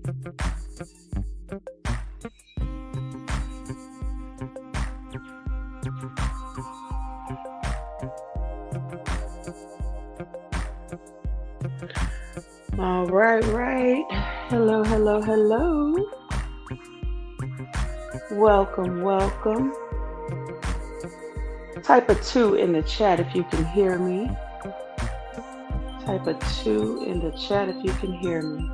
All right, right. Hello, hello, hello. Welcome, welcome. Type a two in the chat if you can hear me. Type a two in the chat if you can hear me.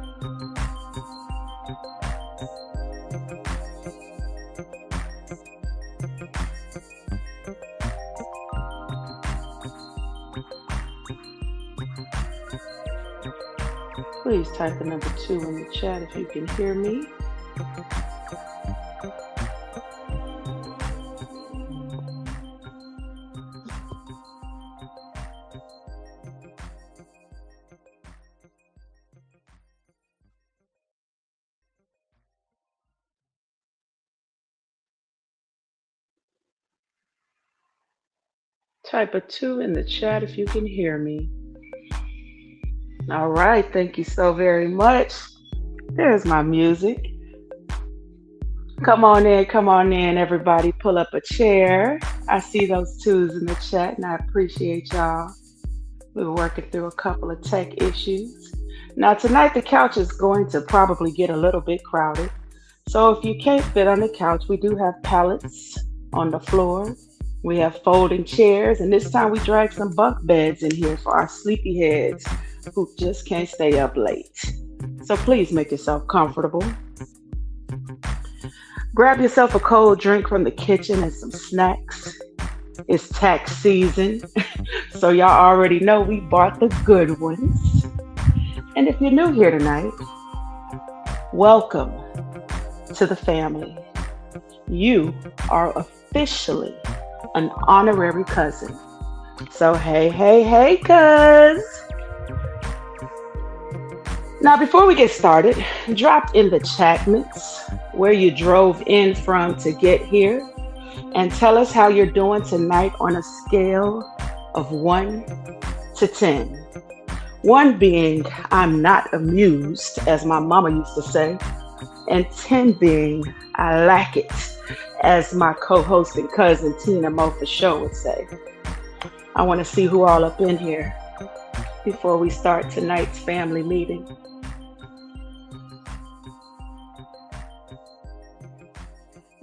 Please type the number two in the chat if you can hear me. Type a two in the chat if you can hear me. All right, thank you so very much. There's my music. Come on in, everybody. Pull up a chair. I see those twos in the chat, and I appreciate y'all. We were working through a couple of tech issues. Now, tonight, the couch is going to probably get a little bit crowded. So, if you can't fit on the couch, we do have pallets on the floor. We have folding chairs, and this time we drag some bunk beds in here for our sleepy heads who just can't stay up late. So, please make yourself comfortable. Grab yourself a cold drink from the kitchen and some snacks. It's tax season, so y'all already know we bought the good ones. And if you're new here tonight, welcome to the family. You are officially an honorary cousin. So hey, hey, hey, cuz. Now, before we get started, drop in the chatments where you drove in from to get here and tell us how you're doing tonight on a scale of 1 to 10. 1 being I'm not amused, as my mama used to say, and 10 being I like it, as my co-hosting cousin Tina Mo for sure would say. I want to see who all up in here before we start tonight's family meeting.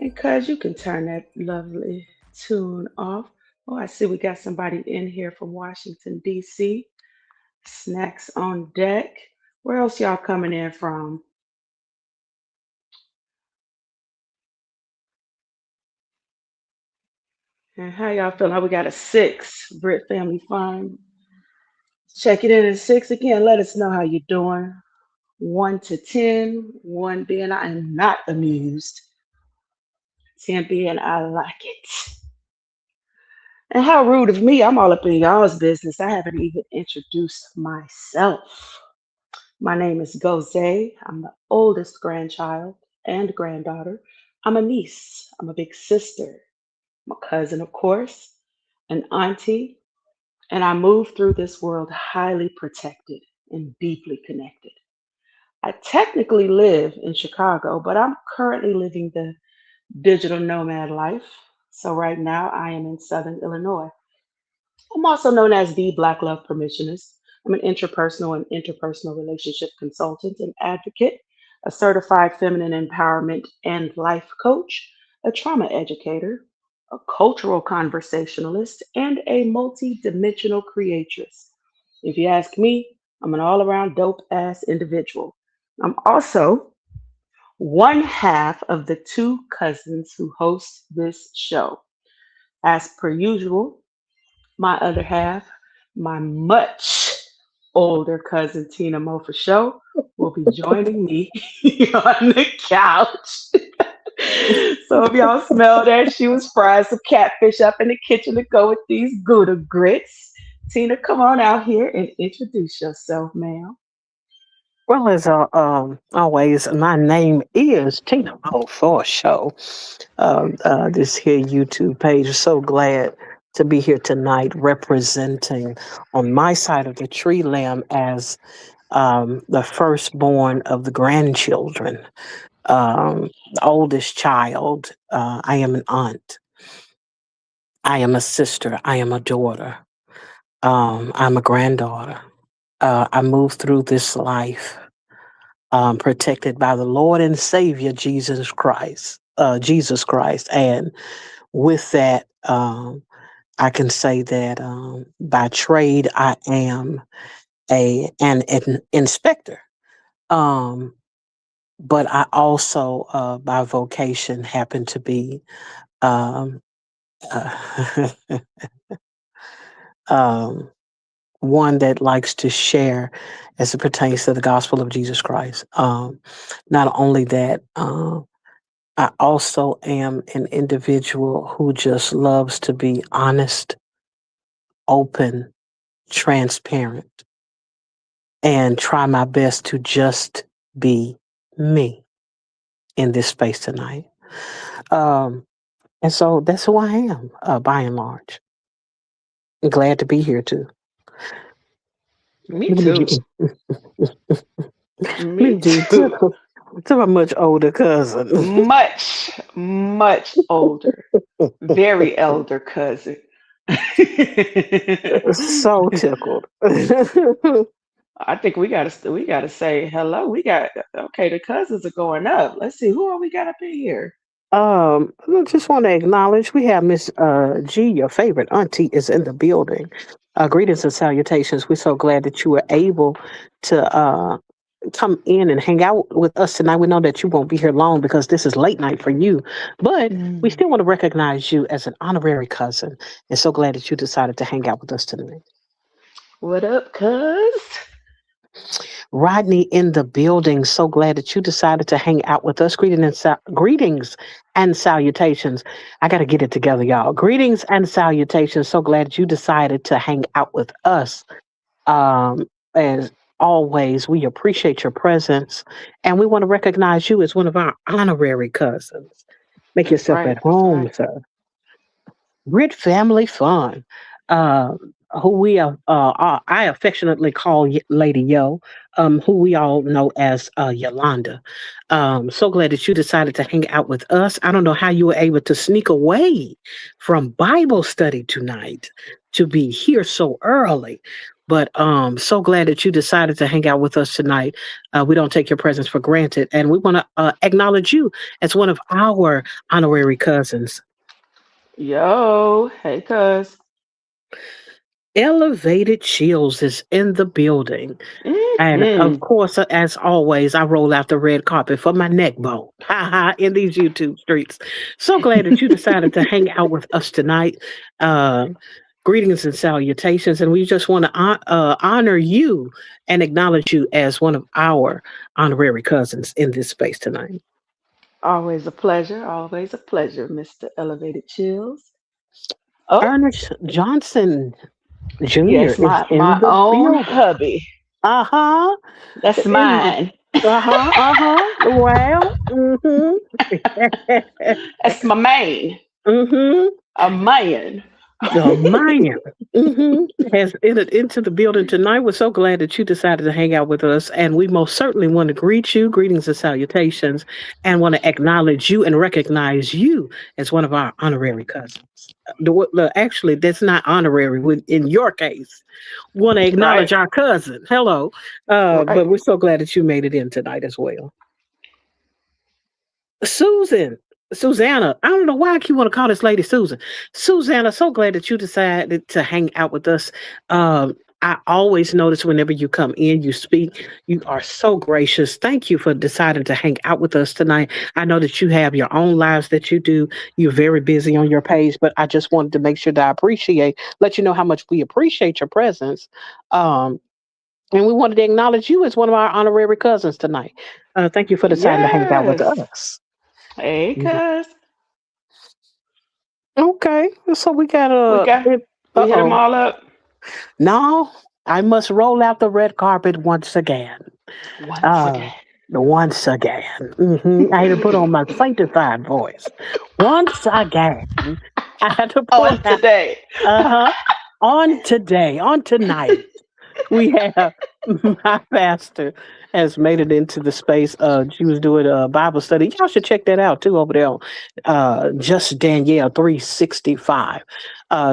And cuz you can turn that lovely tune off. Oh, I see we got somebody in here from Washington, D.C. Snacks on deck. Where else y'all coming in from? And how y'all feeling? We got a 6. Brit Family Fun. Check it in at 6 again. Let us know how you're doing. 1 to 10. 1 being I am not amused. 10 being I like it. And how rude of me. I'm all up in y'all's business. I haven't even introduced myself. My name is Gose. I'm the oldest grandchild and granddaughter. I'm a niece. I'm a big sister. I'm a cousin, of course, an auntie. And I move through this world highly protected and deeply connected. I technically live in Chicago, but I'm currently living the digital nomad life. So right now I am in Southern Illinois. I'm also known as the Black Love Permissionist. I'm an interpersonal and interpersonal relationship consultant and advocate, a certified feminine empowerment and life coach, a trauma educator, a cultural conversationalist, and a multi-dimensional creatress. If you ask me, I'm an all-around dope ass individual. I'm also one half of the 2 cousins who host this show. As per usual, my other half, my much older cousin Tina Mo for show, will be joining me on the couch. So if y'all smell that, she was frying some catfish up in the kitchen to go with these Gouda grits. Tina, come on out here and introduce yourself, ma'am. Well, as always, my name is Tina Mo for show. This here YouTube page. So glad to be here tonight representing on my side of the tree limb as the firstborn of the grandchildren, the oldest child. I am an aunt. I am a sister. I am a daughter. I'm a granddaughter. I move through this life protected by the Lord and Savior Jesus Christ. Jesus Christ, and with that, I can say that by trade I am an inspector, um, but I also by vocation happen to be um, uh, um, one that likes to share as it pertains to the gospel of Jesus Christ. Not only that, I also am an individual who just loves to be honest, open, transparent, and try my best to just be me in this space tonight. Um, and so that's who I am, by and large. Glad to be here too. Me Look at too. you. Me Look at you. too. To my much older cousin. Much, much older. Very elder cousin. So tickled. I think we gotta say hello. We got okay. The cousins are going up. Let's see who all we got up in here. I just want to acknowledge we have Miss G, your favorite auntie, is in the building. Greetings and salutations. We're so glad that you were able to come in and hang out with us tonight. We know that you won't be here long because this is late night for you, but we Mm. still want to recognize you as an honorary cousin, and so glad that you decided to hang out with us tonight. What up, cuz? Rodney in the building. So glad that you decided to hang out with us. Greetings and salutations. I got to get it together, y'all. Greetings and salutations. So glad that you decided to hang out with us. As always, we appreciate your presence and we want to recognize you as one of our honorary cousins. Make That's yourself right. at That's home, right. sir. Grit Family Fun, uh, who I affectionately call Lady Yo, who we all know as Yolanda. So glad that you decided to hang out with us. I don't know how you were able to sneak away from Bible study tonight to be here so early. But so glad that you decided to hang out with us tonight. We don't take your presence for granted, and we want to acknowledge you as one of our honorary cousins. Yo, hey, cuz. Elevated Chills is in the building. And of Hmm. course, as always, I roll out the red carpet for my neck bone. Ha ha, in these YouTube streets. So glad that you decided to hang out with us tonight. Uh, Greetings and salutations. And we just want to honor you and acknowledge you as one of our honorary cousins in this space tonight. Always a pleasure. Always a pleasure, Mr. Elevated Chills. Oh, Ernest Johnson Jr. yes, is my in the own building. hubby. Uh huh. That's In the mine. uh-huh, uh-huh. Well, mm-hmm. That's my main. mm-hmm. A man. The man mm-hmm. has entered into the building tonight. We're so glad that you decided to hang out with us. And we most certainly want to greet you, greetings and salutations, and want to acknowledge you and recognize you as one of our honorary cousins. Actually, that's not honorary in your case. Want to Right. acknowledge our cousin. Hello. Right. But we're so glad that you made it in tonight as well. Susan, Susanna, I don't know why I keep want to call this lady Susan. Susanna, so glad that you decided to hang out with us. I always notice whenever you come in, you speak, you are so gracious. Thank you for deciding to hang out with us tonight. I know that you have your own lives that you do. You're very busy on your page, but I just wanted to make sure that let you know how much we appreciate your presence. Um, and we wanted to acknowledge you as one of our honorary cousins tonight. Thank you for deciding to hang out with Yes. us. Hey, Mhm. cuz. Okay, so we got We a. got Uh we hit them oh. all up Now I must roll out the red carpet once again. once Uh, again. Once again. I had to put on my sanctified voice. Once again, I had to On point out. today. Uh huh. On today, on tonight. We have my pastor has made it into the space. She was doing a Bible study. Y'all should check that out too over there on Just Danielle 365.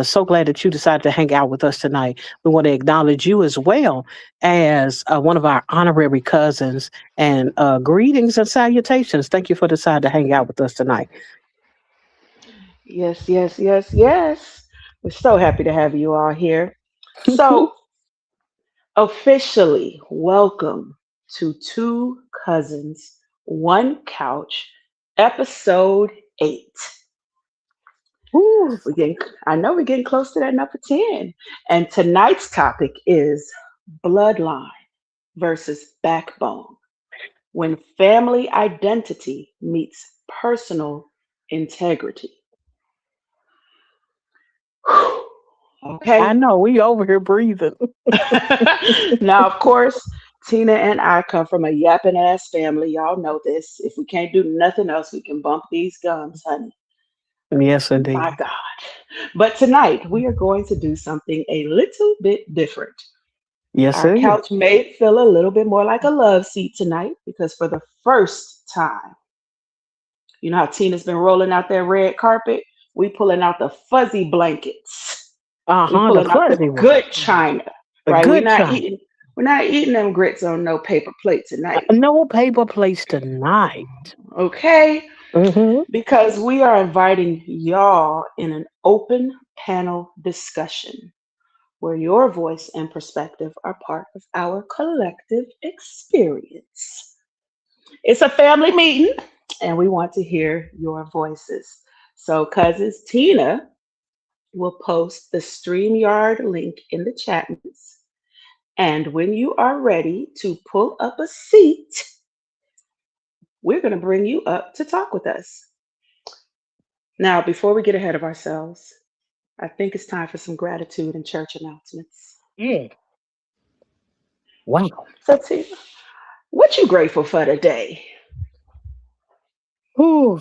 So glad that you decided to hang out with us tonight. We want to acknowledge you as well as one of our honorary cousins and greetings and salutations. Thank you for deciding to hang out with us tonight. Yes, yes, yes, yes. We're so happy to have you all here. So, officially, welcome to Two Cousins, One Couch, episode 8. Ooh, We're getting, I know we're getting close to that number 10. And tonight's topic is bloodline versus backbone when family identity meets personal integrity. I Okay. know we over here breathing. Now, of course, Tina and I come from a yapping ass family. Y'all know this. If we can't do nothing else, we can bump these gums, honey. Yes, My indeed. God. But tonight, we are going to do something a little bit different. Yes, Our sir. couch may feel a little bit more like a love seat tonight because for the first time, you know how Tina's been rolling out that red carpet? We pulling out the fuzzy blankets. Uh We huh. The pulling out the fuzzy one. good china, A right? good chunk. We're not eating them grits on no paper plate tonight. No paper plates tonight. Okay? Mm-hmm. Because we are inviting y'all in an open panel discussion where your voice and perspective are part of our collective experience. It's a family meeting and we want to hear your voices. So, cousins, Tina will post the StreamYard link in the chat. And when you are ready to pull up a seat, we're going to bring you up to talk with us. Now, before we get ahead of ourselves, I think it's time for some gratitude and church announcements. Mm. Wow. So, Tina, what you grateful for today? Ooh.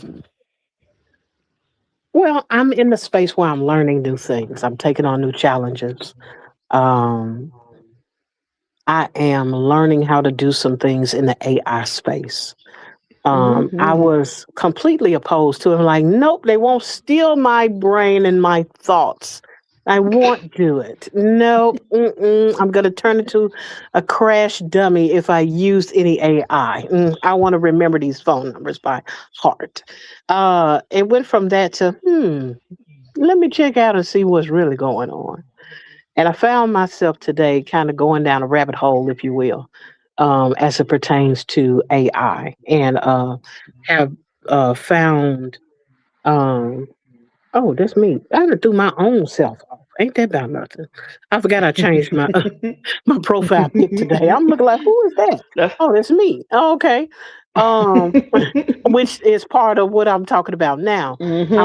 Well, I'm in the space where I'm learning new things. I'm taking on new challenges. Um, I am learning how to do some things in the AI space. I Hmm. was completely opposed to it. I'm like, nope, they won't steal my brain and my thoughts. I won't do it. Nope. I'm going to turn into a crash dummy if I use any AI. I want to remember these phone numbers by heart. It went from that to, let me check out and see what's really going on. And I found myself today kind of going down a rabbit hole, if you will, as it pertains to AI, and have found, um, oh, that's me. I done threw my own self off. Ain't that about nothing? I forgot I changed my my profile pic today. I'm looking like, who is that? Oh, that's me. Oh, okay. Um, which is part of what I'm talking about now. Hmm.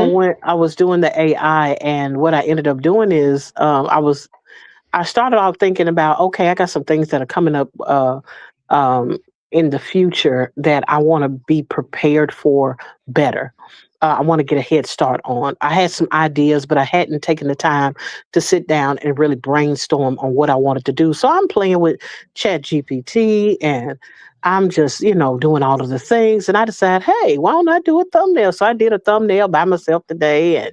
I was doing the AI, and what I ended up doing is, I started off thinking about, okay, I got some things that are coming up um, in the future that I want to be prepared for better. I want to get a head start on. I had some ideas, but I hadn't taken the time to sit down and really brainstorm on what I wanted to do. So I'm playing with Chat GPT, and I'm just, doing all of the things. And I decided, hey, why don't I do a thumbnail? So I did a thumbnail by myself today, and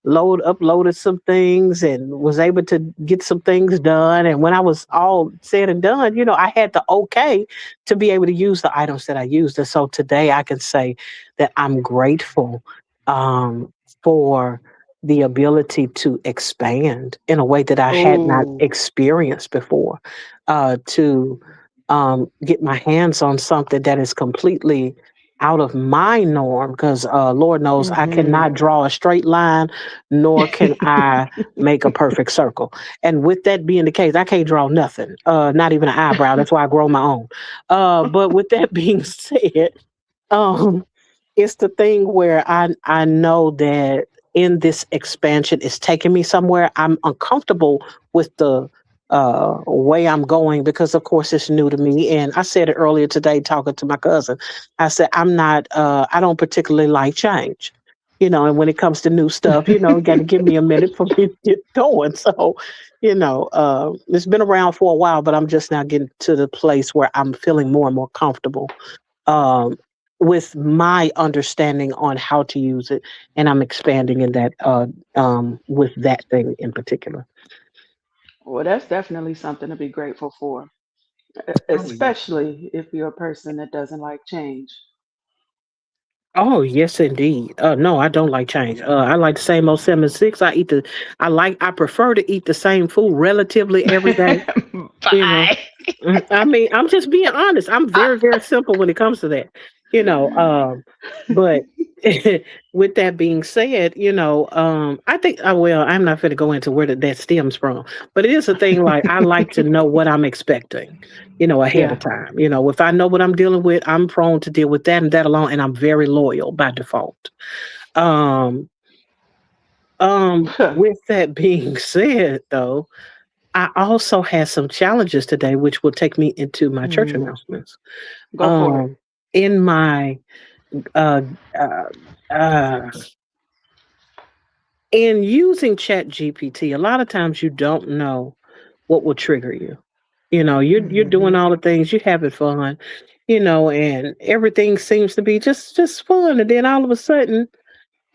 uploaded some things and was able to get some things done. And when I was all said and done, I had the okay to be able to use the items that I used. And so today I can say that I'm grateful um, for the ability to expand in a way that I had not Oh. experienced before, to get my hands on something that is completely out of my norm, because Lord knows I Hmm. cannot draw a straight line, nor can I make a perfect circle. And with that being the case, I can't draw nothing, not even an eyebrow. That's why I grow my own. But with that being said, um, it's the thing where I know that in this expansion it's taking me somewhere. I'm uncomfortable with the way I'm going because of course it's new to me. And I said it earlier today talking to my cousin. I said I don't particularly like change. And when it comes to new stuff, got to give me a minute for me to get going. So, it's been around for a while, but I'm just now getting to the place where I'm feeling more and more comfortable um, with my understanding on how to use it, and I'm expanding in that with that thing in particular. Well, that's definitely something to be grateful for, Oh yeah. especially if you're a person that doesn't like change. Oh yes, indeed. No, I don't like change. I like the same old 7 6. I prefer to eat the same food relatively every day. You know, Bye. I mean, I'm just being honest. I'm very, very simple when it comes to that. You know, but with that being said, I think, well, I'm not going to go into where that stems from, but it is a thing like I like to know what I'm expecting, ahead Yeah. of time. If I know what I'm dealing with, I'm prone to deal with that and that alone, and I'm very loyal by default. Um, with that being said, though, I also had some challenges today, which will take me into my church Mm, announcements. go for it. Um, in my uh, uh, uh, in using Chat GPT, a lot of times you don't know what will trigger you. You're doing Hmm. all the things, you having fun, and everything seems to be just fun, and then all of a sudden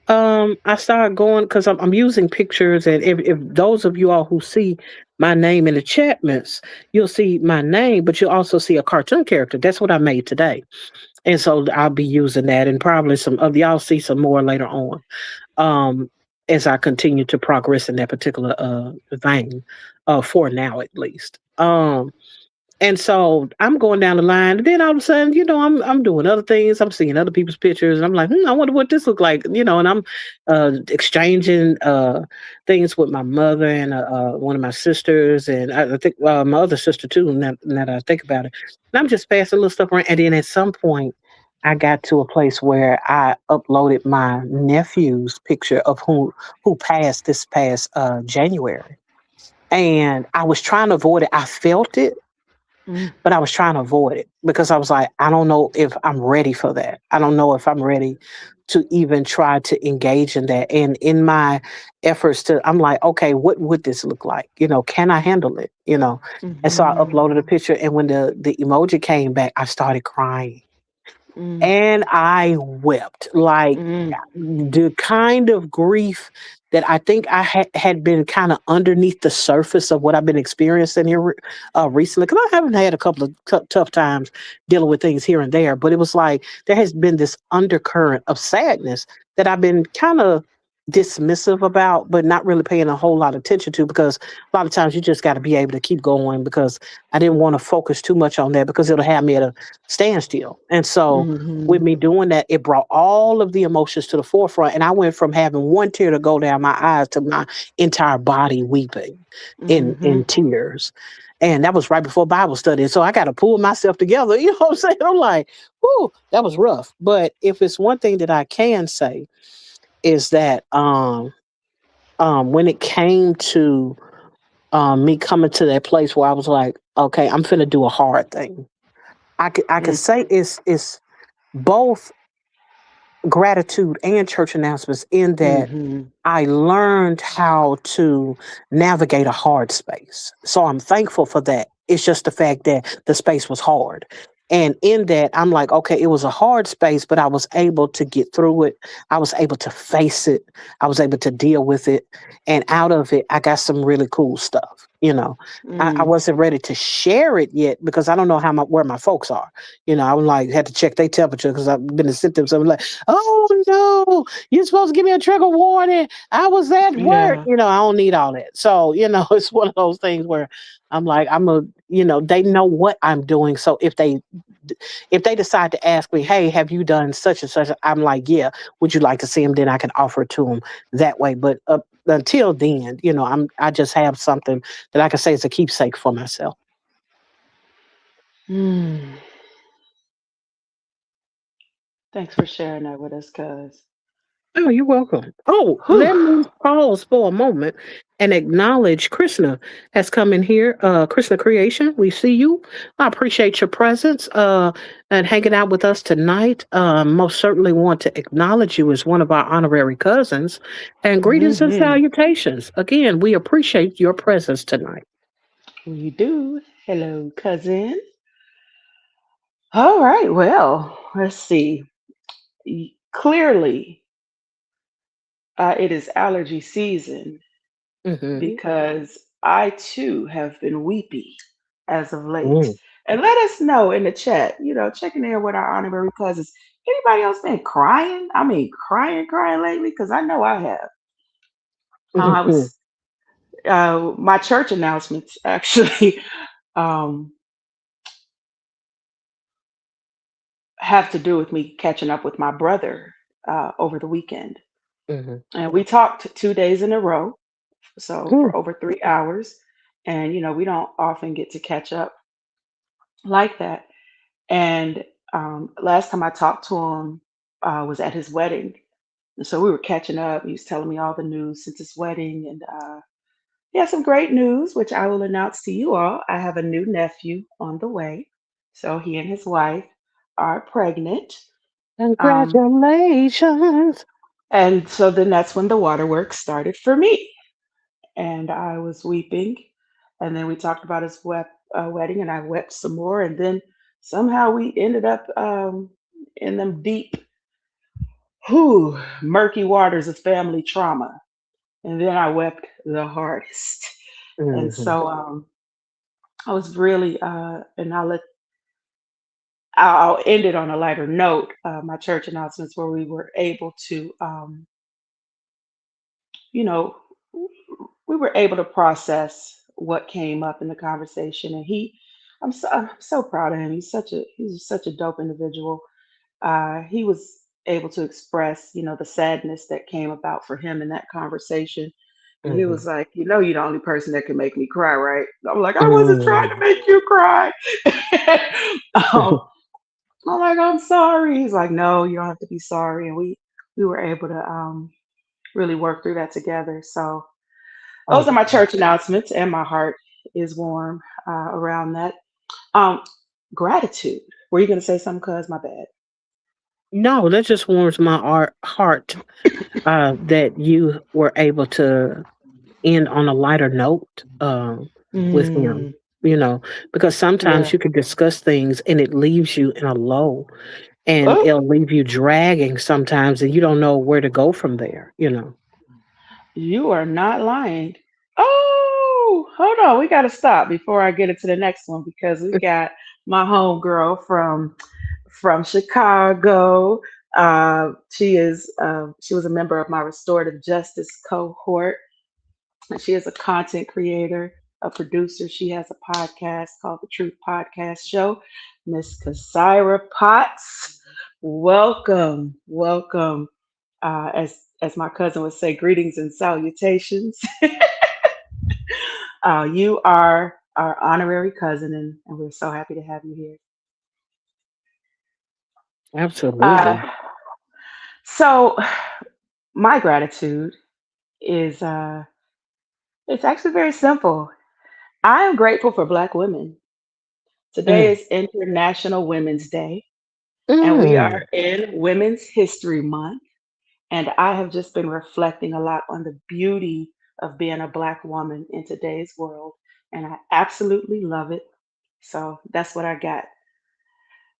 I started going because I'm using pictures, and if those of you all who see my name in the chatments, you'll see my name, but you'll also see a cartoon character. That's what I made today, and so I'll be using that, and probably some of y'all see some more later on, um, as I continue to progress in that particular vein, for now at least. And so I'm going down the line, and then all of a sudden, I'm doing other things. I'm seeing other people's pictures, and I'm like, I wonder what this look like, and I'm exchanging things with my mother and one of my sisters, and I think my other sister too. Now that I think about it, and I'm just passing little stuff around, and then at some point, I got to a place where I uploaded my nephew's picture of who passed this past January, and I was trying to avoid it. I felt it, Mm, but I was trying to avoid it because I was like, I don't know if I'm ready for that. I don't know if I'm ready to even try to engage in that. And in my efforts I'm like, okay, what would this look like? Can I handle it? And so I hmm uploaded a picture, and when the emoji came back, I started crying. mm, And I wept, like mm, the kind of grief that I think I had been kind of underneath the surface of what I've been experiencing here recently. Because I haven't had a couple of tough times dealing with things here and there, but it was like there has been this undercurrent of sadness that I've been kind of dismissive about, but not really paying a whole lot of attention to, because a lot of times you just got to be able to keep going, because I didn't want to focus too much on that because it'll have me at a standstill. And so with hmm me doing that, it brought all of the emotions to the forefront. And I went from having one tear to go down my eyes to my entire body weeping in hmm tears. And that was right before Bible study. And so I got to pull myself together. You know what I'm saying? I'm like, whoo, that was rough. But if it's one thing that I can say is that when it came to me coming to that place where I was like, okay, I'm finna do a hard thing. I could say it's both gratitude and church announcements, in that hmm I learned how to navigate a hard space. So I'm thankful for that. It's just the fact that the space was hard. And in that, I'm like, okay, it was a hard space, but I was able to get through it. I was able to face it. I was able to deal with it. And out of it, I got some really cool stuff. I mm, wasn't ready to share it yet because I don't know where my folks are. I was like, had to check their temperature because I've been to symptoms. So I'm like, oh no, you're supposed to give me a trigger warning. I was at work. yeah. I don't need all that. So, it's one of those things where I'm like, they know what I'm doing. So if they decide to ask me, hey, have you done such and such? I'm like, yeah, would you like to see them? Then I can offer it to them that way. But until then, I just have something that I can say is a keepsake for myself. Mm. Thanks for sharing that with us, cuz. Oh, you're welcome. Oh, Whew. let me pause for a moment and acknowledge Krishna has come in here. Krishna Creation, we see you. I appreciate your presence and hanging out with us tonight. Most certainly want to acknowledge you as one of our honorary cousins. And greetings and Hmm. salutations. Again, we appreciate your presence tonight. We do. Hello, cousin. All right. Well, let's see. Clearly, it is allergy season Hmm. because I too have been weepy as of late. Mm. And let us know in the chat, checking in with our honorary cousins. Anybody else been crying? I mean, crying lately? Because I know I have. I Hmm. was my church announcements actually um, have to do with me catching up with my brother over the weekend. Hmm. And we talked 2 days in a row, so Hmm. for over 3 hours. And, we don't often get to catch up like that. And last time I talked to him was at his wedding. And so we were catching up. He was telling me all the news since his wedding. And he has some great news, which I will announce to you all. I have a new nephew on the way. So he and his wife are pregnant. Um, Congratulations. and so then that's when the waterworks started for me. And I was weeping. And then we talked about his wedding, and I wept some more. And then somehow we ended up in them deep, murky waters of family trauma. And then I wept the hardest. And Hmm. so I was really, and I'll end it on a lighter note. My church announcements where we were able to, you know, we were able to process what came up in the conversation, and I'm so proud of him. He's such a dope individual. He was able to express, the sadness that came about for him in that conversation. And he was Hmm. like, you're the only person that can make me cry, right? I'm like, I wasn't trying to Hmm. make you cry. um, I'm like, I'm sorry. He's like, no, you don't have to be sorry. And we were able to really work through that together. So those are my Awesome. church announcements, and my heart is warm around that. Um, Gratitude. Were you going to say something? Cuz my bad. No, that just warms my heart that you were able to end on a lighter note with him. Mm, You know, because sometimes yeah. you could discuss things and it leaves you in a low and Oh, it'll leave you dragging sometimes and you don't know where to go from there, you know. you are not lying. Oh, hold on. We got to stop before I get into the next one because we got my homegirl from Chicago. She was a member of my restorative justice cohort. And she is a content creator, a producer. She has a podcast called the Truth Podcast Show. Miss Kasira Potts, welcome, welcome. As my cousin would say, greetings and salutations. You are our honorary cousin, and we're so happy to have you here. Uh, Absolutely. so, my gratitude is it's actually very simple. I am grateful for Black women. Today Mm. is International Women's Day, and we are Mm. in Women's History Month. And I have just been reflecting a lot on the beauty of being a Black woman in today's world, and I absolutely love it. So that's what I got.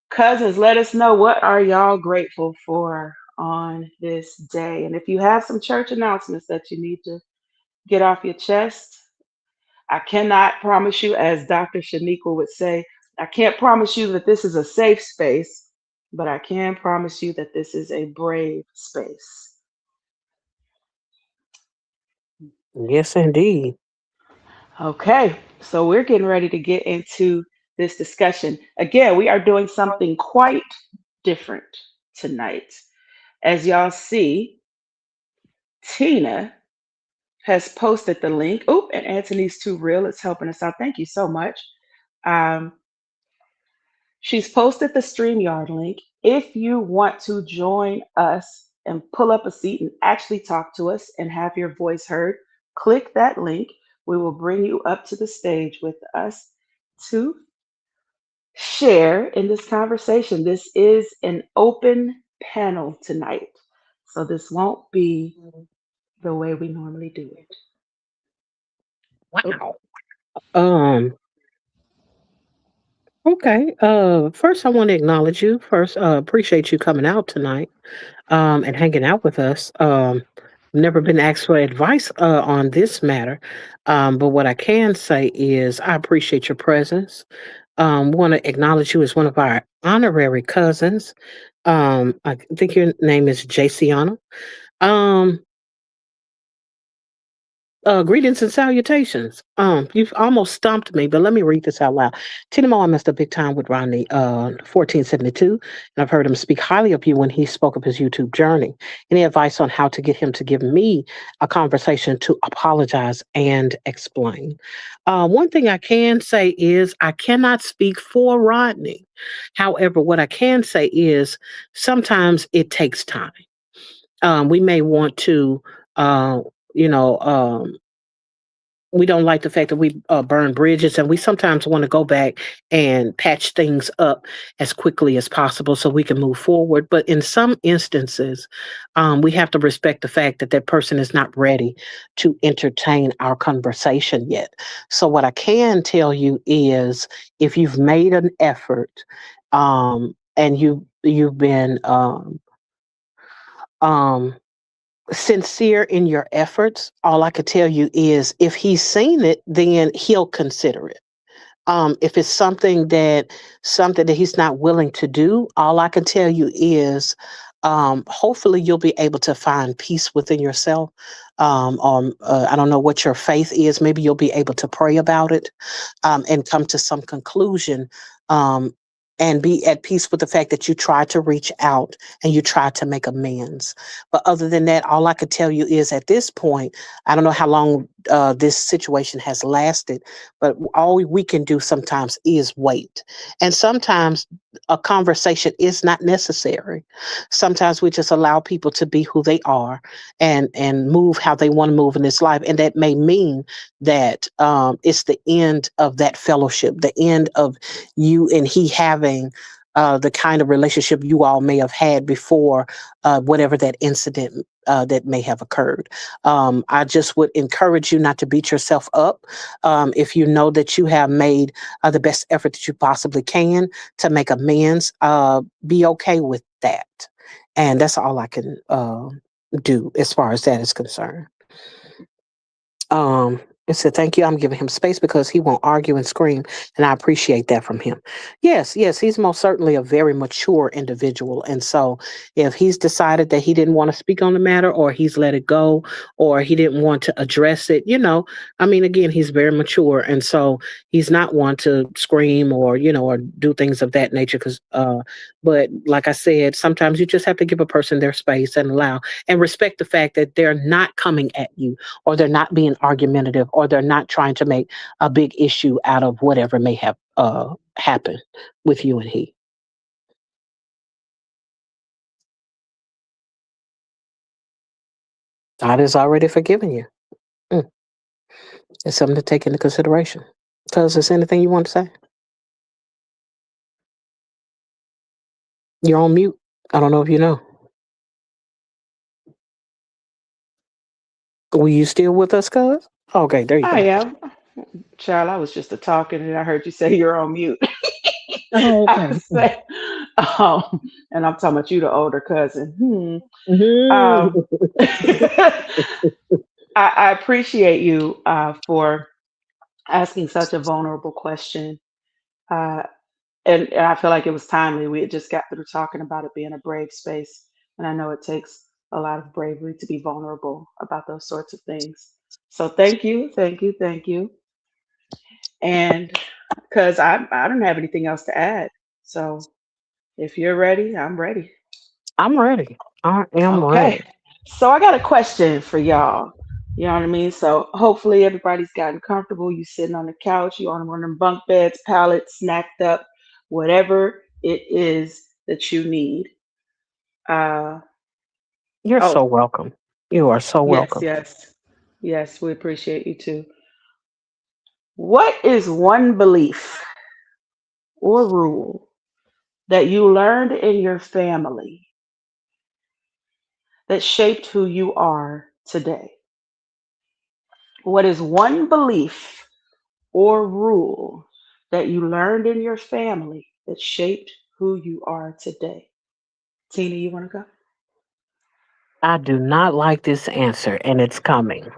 Cousins, let us know, what are y'all grateful for on this day. And if you have some church announcements that you need to get off your chest, I cannot promise you, as Dr. Shaniqua would say, I can't promise you that this is a safe space, but I can promise you that this is a brave space. Yes, indeed. Okay, so we're getting ready to get into this discussion. Again, we are doing something quite different tonight. As y'all see, Tina has posted the link. Oop, and Anthony's Too Real is helping us out. Thank you so much. Um, she's posted the StreamYard link. If you want to join us and pull up a seat and actually talk to us and have your voice heard, click that link. We will bring you up to the stage with us to share in this conversation. This is an open panel tonight, so this won't be the way we normally do it. Oh, Wow. Um, okay. First I want to acknowledge you. First, appreciate you coming out tonight, and hanging out with us. Never been asked for advice on this matter. But what I can say is I appreciate your presence. Want to acknowledge you as one of our honorary cousins. I think your name is JCiana. Um, Greetings and salutations. You've almost stumped me, but let me read this out loud. Tinamo, I missed a big time with Rodney, 1472, and I've heard him speak highly of you when he spoke of his YouTube journey. Any advice on how to get him to give me a conversation to apologize and explain? One thing I can say is I cannot speak for Rodney. However, what I can say is sometimes it takes time. We may want to, uh, you know, we don't like the fact that we burn bridges, and we sometimes want to go back and patch things up as quickly as possible so we can move forward. But in some instances, we have to respect the fact that that person is not ready to entertain our conversation yet. So what I can tell you is, if you've made an effort, and you've been um, sincere in your efforts, all I could tell you is if he's seen it, then he'll consider it. If it's something that he's not willing to do, all I can tell you is hopefully you'll be able to find peace within yourself. I don't know what your faith is. Maybe you'll be able to pray about it, and come to some conclusion, um, and be at peace with the fact that you tried to reach out and you tried to make amends. But other than that, all I could tell you is at this point, I don't know how long this situation has lasted, but all we can do sometimes is wait. And sometimes a conversation is not necessary. Sometimes we just allow people to be who they are, and move how they want to move in this life. And that may mean that it's the end of that fellowship, the end of you and he having the kind of relationship you all may have had before whatever that incident that may have occurred. I just would encourage you not to beat yourself up. If you know that you have made the best effort that you possibly can to make amends, be okay with that. And that's all I can do as far as that is concerned. And said, thank you. I'm giving him space because he won't argue and scream. And I appreciate that from him. Yes, yes, he's most certainly a very mature individual. And so if he's decided that he didn't want to speak on the matter, or he's let it go, or he didn't want to address it, I mean, again, he's very mature. And so he's not one to scream or, or do things of that nature. But like I said, sometimes you just have to give a person their space and allow and respect the fact that they're not coming at you, or they're not being argumentative, or they're not trying to make a big issue out of whatever may have happened with you and he. God has already forgiven you. Mm. It's something to take into consideration. Because there's anything you want to say? You're on mute. I don't know if you know. Were you still with us, cuz? Okay, there you I go. am. Child, I was just a talking and I heard you say you're on mute. Oh, I okay. was saying, and I'm talking about you, the older cousin. Mhm. Um, I appreciate you for asking such a vulnerable question. Uh, and I feel like it was timely. We had just got through talking about it being a brave space. And I know it takes a lot of bravery to be vulnerable about those sorts of things. So thank you, thank you, thank you. And because I don't have anything else to add. So if you're ready, I'm ready. I'm ready. I am Okay. ready. So I got a question for y'all. You know what I mean? So hopefully everybody's gotten comfortable. You sitting on the couch, you on one of them bunk beds, pallets, snacked up, whatever it is that you need. Uh, You're so Oh, welcome. You are so yes, welcome. yes. Yes, we appreciate you too. What is one belief or rule that you learned in your family that shaped who you are today? What is one belief or rule that you learned in your family that shaped who you are today? Tina, you want to I do not like this answer, and it's coming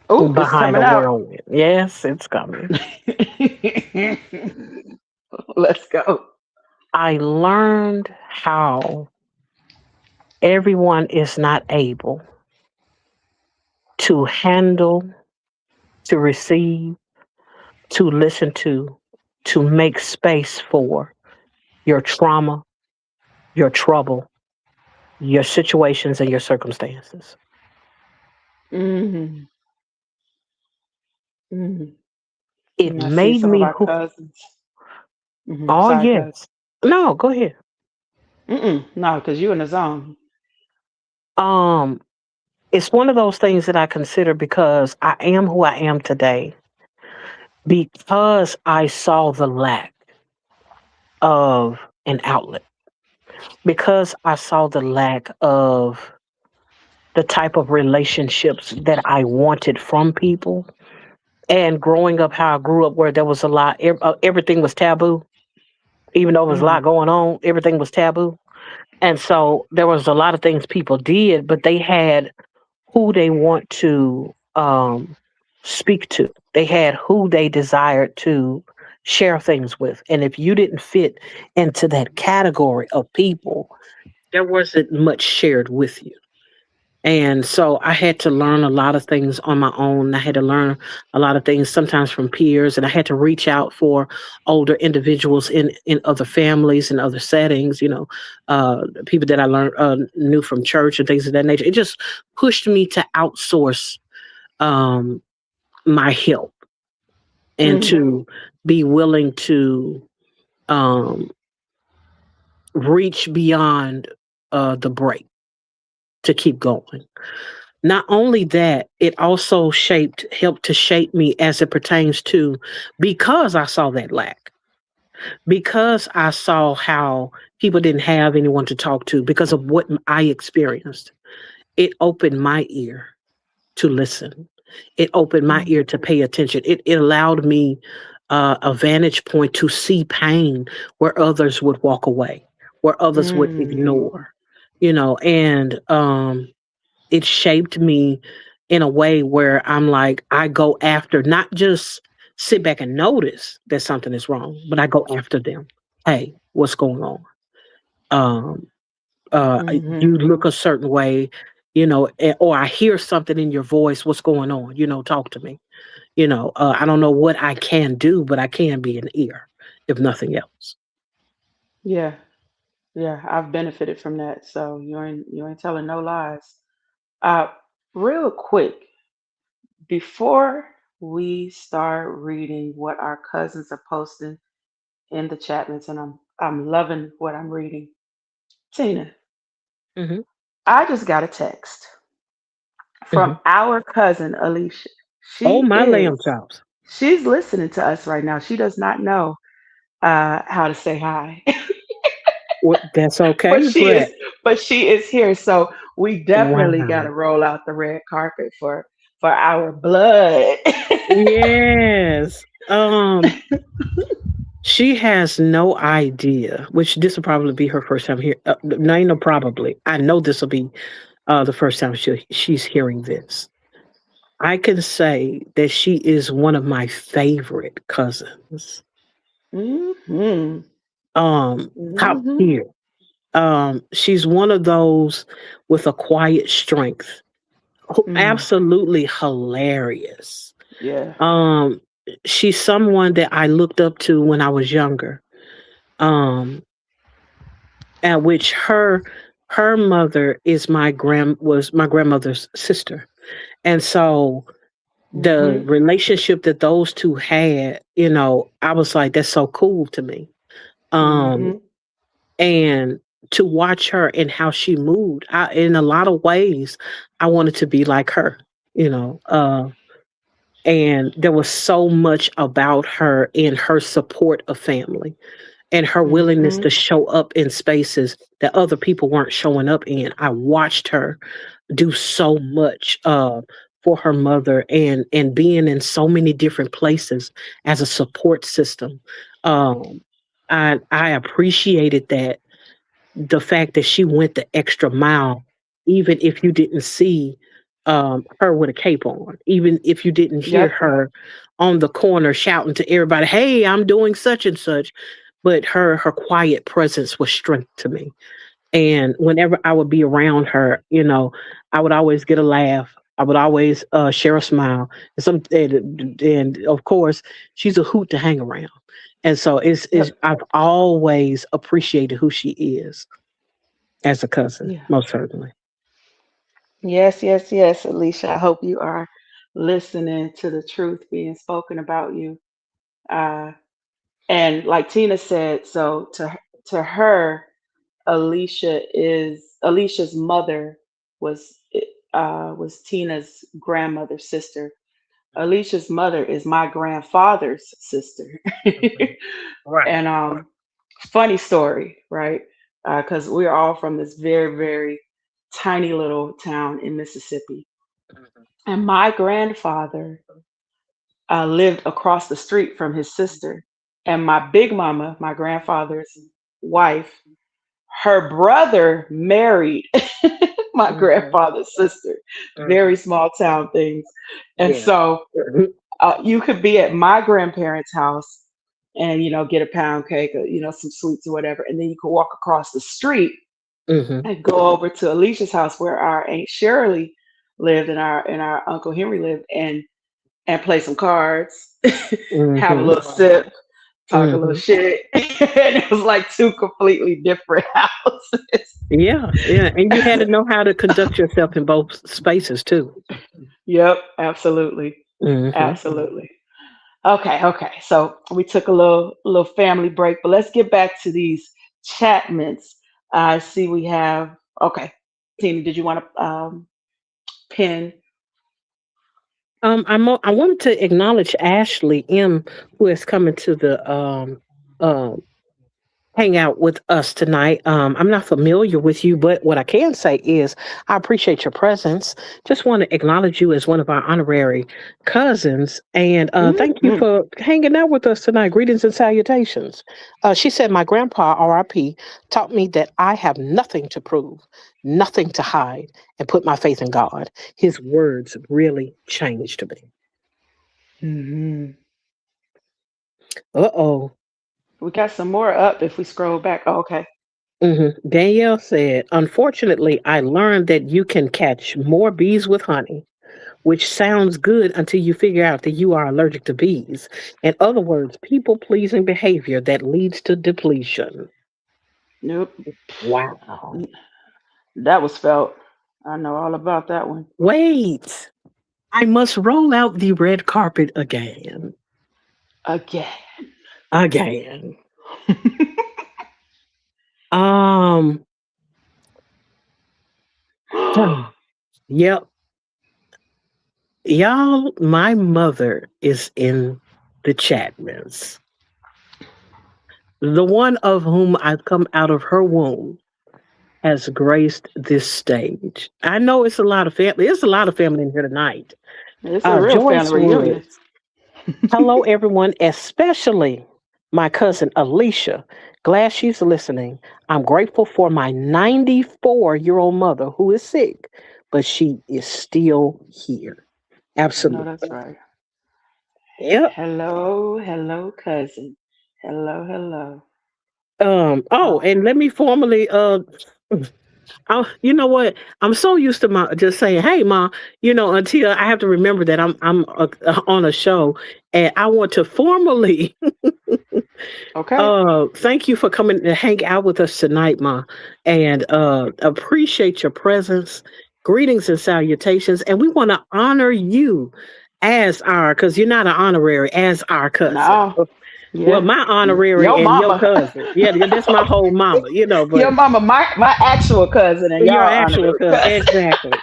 go? Oh, it's behind coming a out. whirlwind. Yes, it's coming. Let's go. I learned how everyone is not able to handle, to receive, to listen to make space for your trauma, your trouble, your situations, and your circumstances. Hmm. Hmm. It I see made some of me our who, cousins. oh, Sorry, cuz. yes. No, go ahead. No, because you in the zone. Um, it's one of those things that I consider because I am who I am today because I saw the lack of an outlet, because I saw the lack of the type of relationships that I wanted from people. And growing up, how I grew up, where there was a lot, everything was taboo. Even though there was a Hmm. lot going on, everything was taboo. And so there was a lot of things people did, but they had who they want to speak to. They had who they desired to share things with. And if you didn't fit into that category of people, there wasn't much shared with you. And so I had to learn a lot of things on my own. I had to learn a lot of things sometimes from peers, and I had to reach out for older individuals in other families and other settings. People that I learned knew from church and things of that nature. It just pushed me to outsource um, my help and Hmm. to be willing to um, reach beyond the break to keep going. Not only that, it also helped to shape me as it pertains to, because I saw that lack, because I saw how people didn't have anyone to talk to because of what I experienced. It opened my ear to listen. It opened my Hmm. ear to pay attention. It allowed me a vantage point to see pain where others would walk away, where others would Hmm. ignore, and it shaped me in a way where I'm like, I go after, not just sit back and notice that something is wrong, but I go after them. Hey, what's going on? Um, Hmm. you look a certain way, or I hear something in your voice. What's going on? Talk to me. I don't know what I can do, but I can be an ear, if nothing else. Yeah, yeah. I've benefited from that, so you ain't telling no lies. Uh, Real quick, before we start reading what our cousins are posting in the chatments, and I'm loving what I'm reading. Tina, Hmm. I just got a text from Hmm. our cousin Alicia. Oh, She my is lamb chops. she's listening to us right now. She does not know how to say hi, What? That's but okay, she but is but she is here. So we definitely got wow. to roll out the red carpet for our blood. Yes. She has no idea, which this will probably be her first time here. No, ain't no probably. I know this will be the first time she's hearing this. I can say that she is one of my favorite cousins. Hmm. Top Hmm. tier. She's one of those with a quiet strength. Hmm. Absolutely hilarious. Yeah. Um, she's someone that I looked up to when I was younger. Um, at which her mother was my grandmother's sister, and so the Hmm. relationship that those two had, I was like, that's so cool to me. Um, Hmm. and to watch her and how she moved. In a lot of ways, I wanted to be like her, you know. And there was so much about her in her support of family and her willingness Mm-hmm. to show up in spaces that other people weren't showing up in. I watched her do so much for her mother and being in so many different places as a support system. Um, I appreciated that, the fact that she went the extra mile, even if you didn't see her with a cape on, even if you didn't hear Yep. her on the corner shouting to everybody, "Hey, I'm doing such and such," but her quiet presence was strength to me. And whenever I would be around her, I would always get a laugh. I would always share a smile. And of course, she's a hoot to hang around. And so Yep. I've always appreciated who she is as a cousin, Yeah. most certainly. Yes, yes, yes, Alicia. I hope you are listening to the truth being spoken about you. Uh, and like Tina said, so to her, Alicia's mother was was Tina's grandmother's sister. Alicia's mother is my grandfather's sister. Mhm. Right. And funny story, right? Because we're all from this very, very tiny little town in Mississippi. Mhm. And my grandfather lived across the street from his sister. And my big mama, my grandfather's wife, her brother married my Mhm. grandfather's sister. Very Mhm. small town things. And Yeah. so Mhm. you could be at my grandparents' house and get a pound cake or some sweets or whatever, and then you could walk across the street Mhm. and go over to Alicia's house where our Aunt Shirley lived and our Uncle Henry lived, and play some cards, have a Mhm. little sip, talk a little Mhm. shit. And it was like two completely different houses. Yeah, yeah, and you had to know how to conduct yourself in both spaces too. Yep, absolutely. Mhm. Absolutely. Okay, okay. So we took a little family break, but let's get back to these Chapmans. I see we have okay. Tina, did you want to pin? I wanted to acknowledge Ashley M, who is coming to the um hang out with us tonight. I'm not familiar with you, but what I can say is I appreciate your presence. Just want to acknowledge you as one of our honorary cousins, and thank you Hmm. for hanging out with us tonight. Greetings and salutations. She said, "My grandpa, R.I.P., taught me that I have nothing to prove, nothing to hide, and put my faith in God." His words really changed me. Hmm. Uh oh. We got some more up if we scroll back. Oh, okay. Danielle said, "Unfortunately, I learned that you can catch more bees with honey, which sounds good until you figure out that you are allergic to bees. In other words, people pleasing behavior that leads to depletion." Nope. Wow. That was felt. I know all about that one. Wait, I must roll out the red carpet again. Again. Again. Um, yep. Y'all, my mother is in the Chatmans. The one of whom I've come out of her womb has graced this stage. I know it's a lot of family. It's a lot of family in here tonight. It's a real family Joyce reunion. Woods. Hello, everyone, especially my cousin Alicia. Glad she's listening. I'm grateful for my 94-year-old mother who is sick, but she is still here. I know Absolutely. that's right. Yep. Hello, hello, cousin. Hello, hello. Oh, Oh, and let me formally oh, you know what? I'm so used to my just saying, "Hey, ma," until I have to remember that I'm on a show, and I want to formally okay. thank you for coming to hang out with us tonight, ma, and appreciate your presence. Greetings and salutations, and we want to honor you as our, because you're not an honorary, as our cousin. No. Well, Yeah. my honorary Your and your mama. cousin. Yeah, that's my whole mama, Your but mama, my actual cousin, and your y'all actual honorary cousin. cousin. Exactly.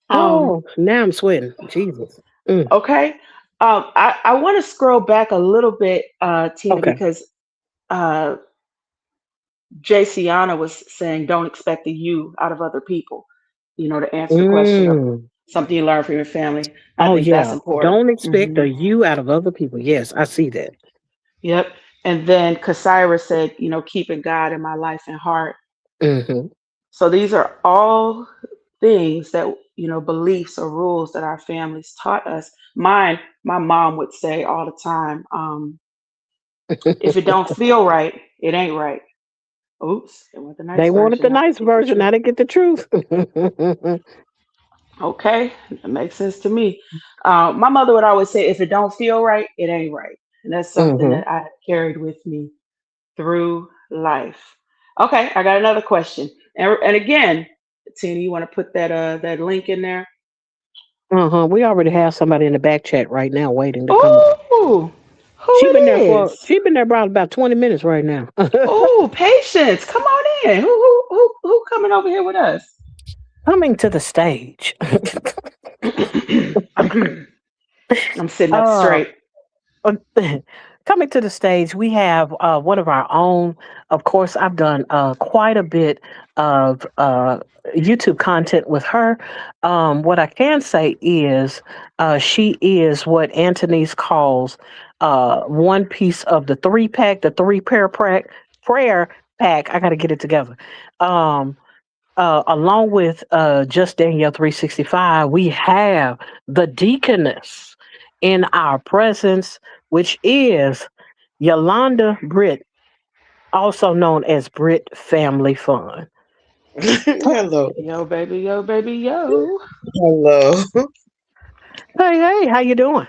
um, Oh, now I'm sweating. Jesus. Mm, okay. I want to scroll back a little bit, Tina, okay. because uh, JCiana was saying, don't expect the you out of other people, to answer the question of Mm. something you learn from your family. I Oh, think that's yeah. important. Don't expect Hmm. a you out of other people. Yes, I see that. Yep. And then Kasira said, keeping God in my life and heart. Hmm. So these are all things that, beliefs or rules that our families taught us. My mom would say all the time, if it don't feel right, it ain't right. Oops, it went the They nice wanted version. the Now they nice get the version. truth. Now they get the truth. Okay, that makes sense to me. My mother would always say, if it don't feel right, it ain't right. And that's something Hmm. that I carried with me through life. Okay, I got another question. And again, Tina, you want to put that link in there? Uh-huh. We already have somebody in the back chat right now waiting to come on. Oh, who it is? She been there about 20 minutes right now. Oh, patience. Come on in. Who coming over here with us? Coming to the stage. I'm sitting up uh straight. Uh, Coming to the stage, we have one of our own. Of course, I've done quite a bit of YouTube content with her. What I can say is she is what Anthony's calls one piece of the three pack, the three prayer pack. I got to get it together. Um, Along with Just Danielle 365, we have the deaconess in our presence, which is Yolanda Britt, also known as Britt Family Fun. Hello. Yo, baby, yo, baby, yo. Hello. Hey, hey, how you doing?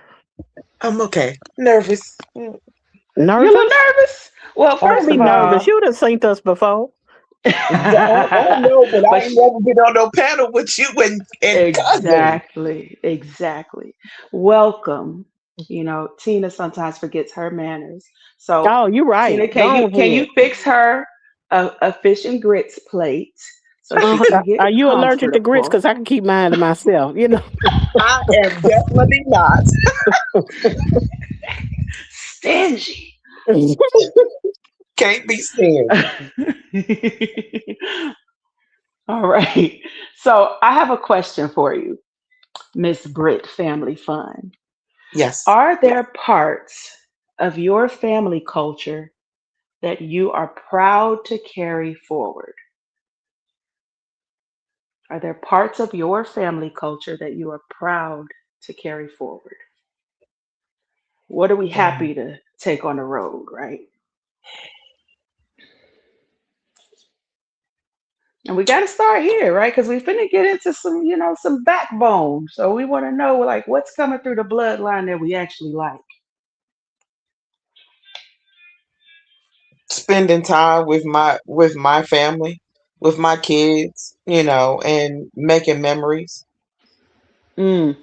I'm okay. Nervous. You a little Nervous? nervous? Well, Don't first be of nervous. all, You done seen us before. I know, but I but ain't never been on no panel with you and cousin. exactly, exactly. Welcome. Tina sometimes forgets her manners. So, Oh, you right. Tina, can Go you can ahead. you fix her a fish and grits plate so she can get Are you allergic to grits? comfortable? Because I can keep mine to myself, you know. I am definitely not. Stingy. Can't be stand. All right. So I have a question for you, Miss Britt Family Fun. Yes. Are there parts of your family culture that you are proud to carry forward? Are there parts of your family culture that you are proud to carry forward? What are we Mm. happy to take on the road, right? And we got to start here, right? Because we finna get into some backbone. So we want to know, like, what's coming through the bloodline that we actually like. Spending time with my family, with my kids, and making memories. Mm.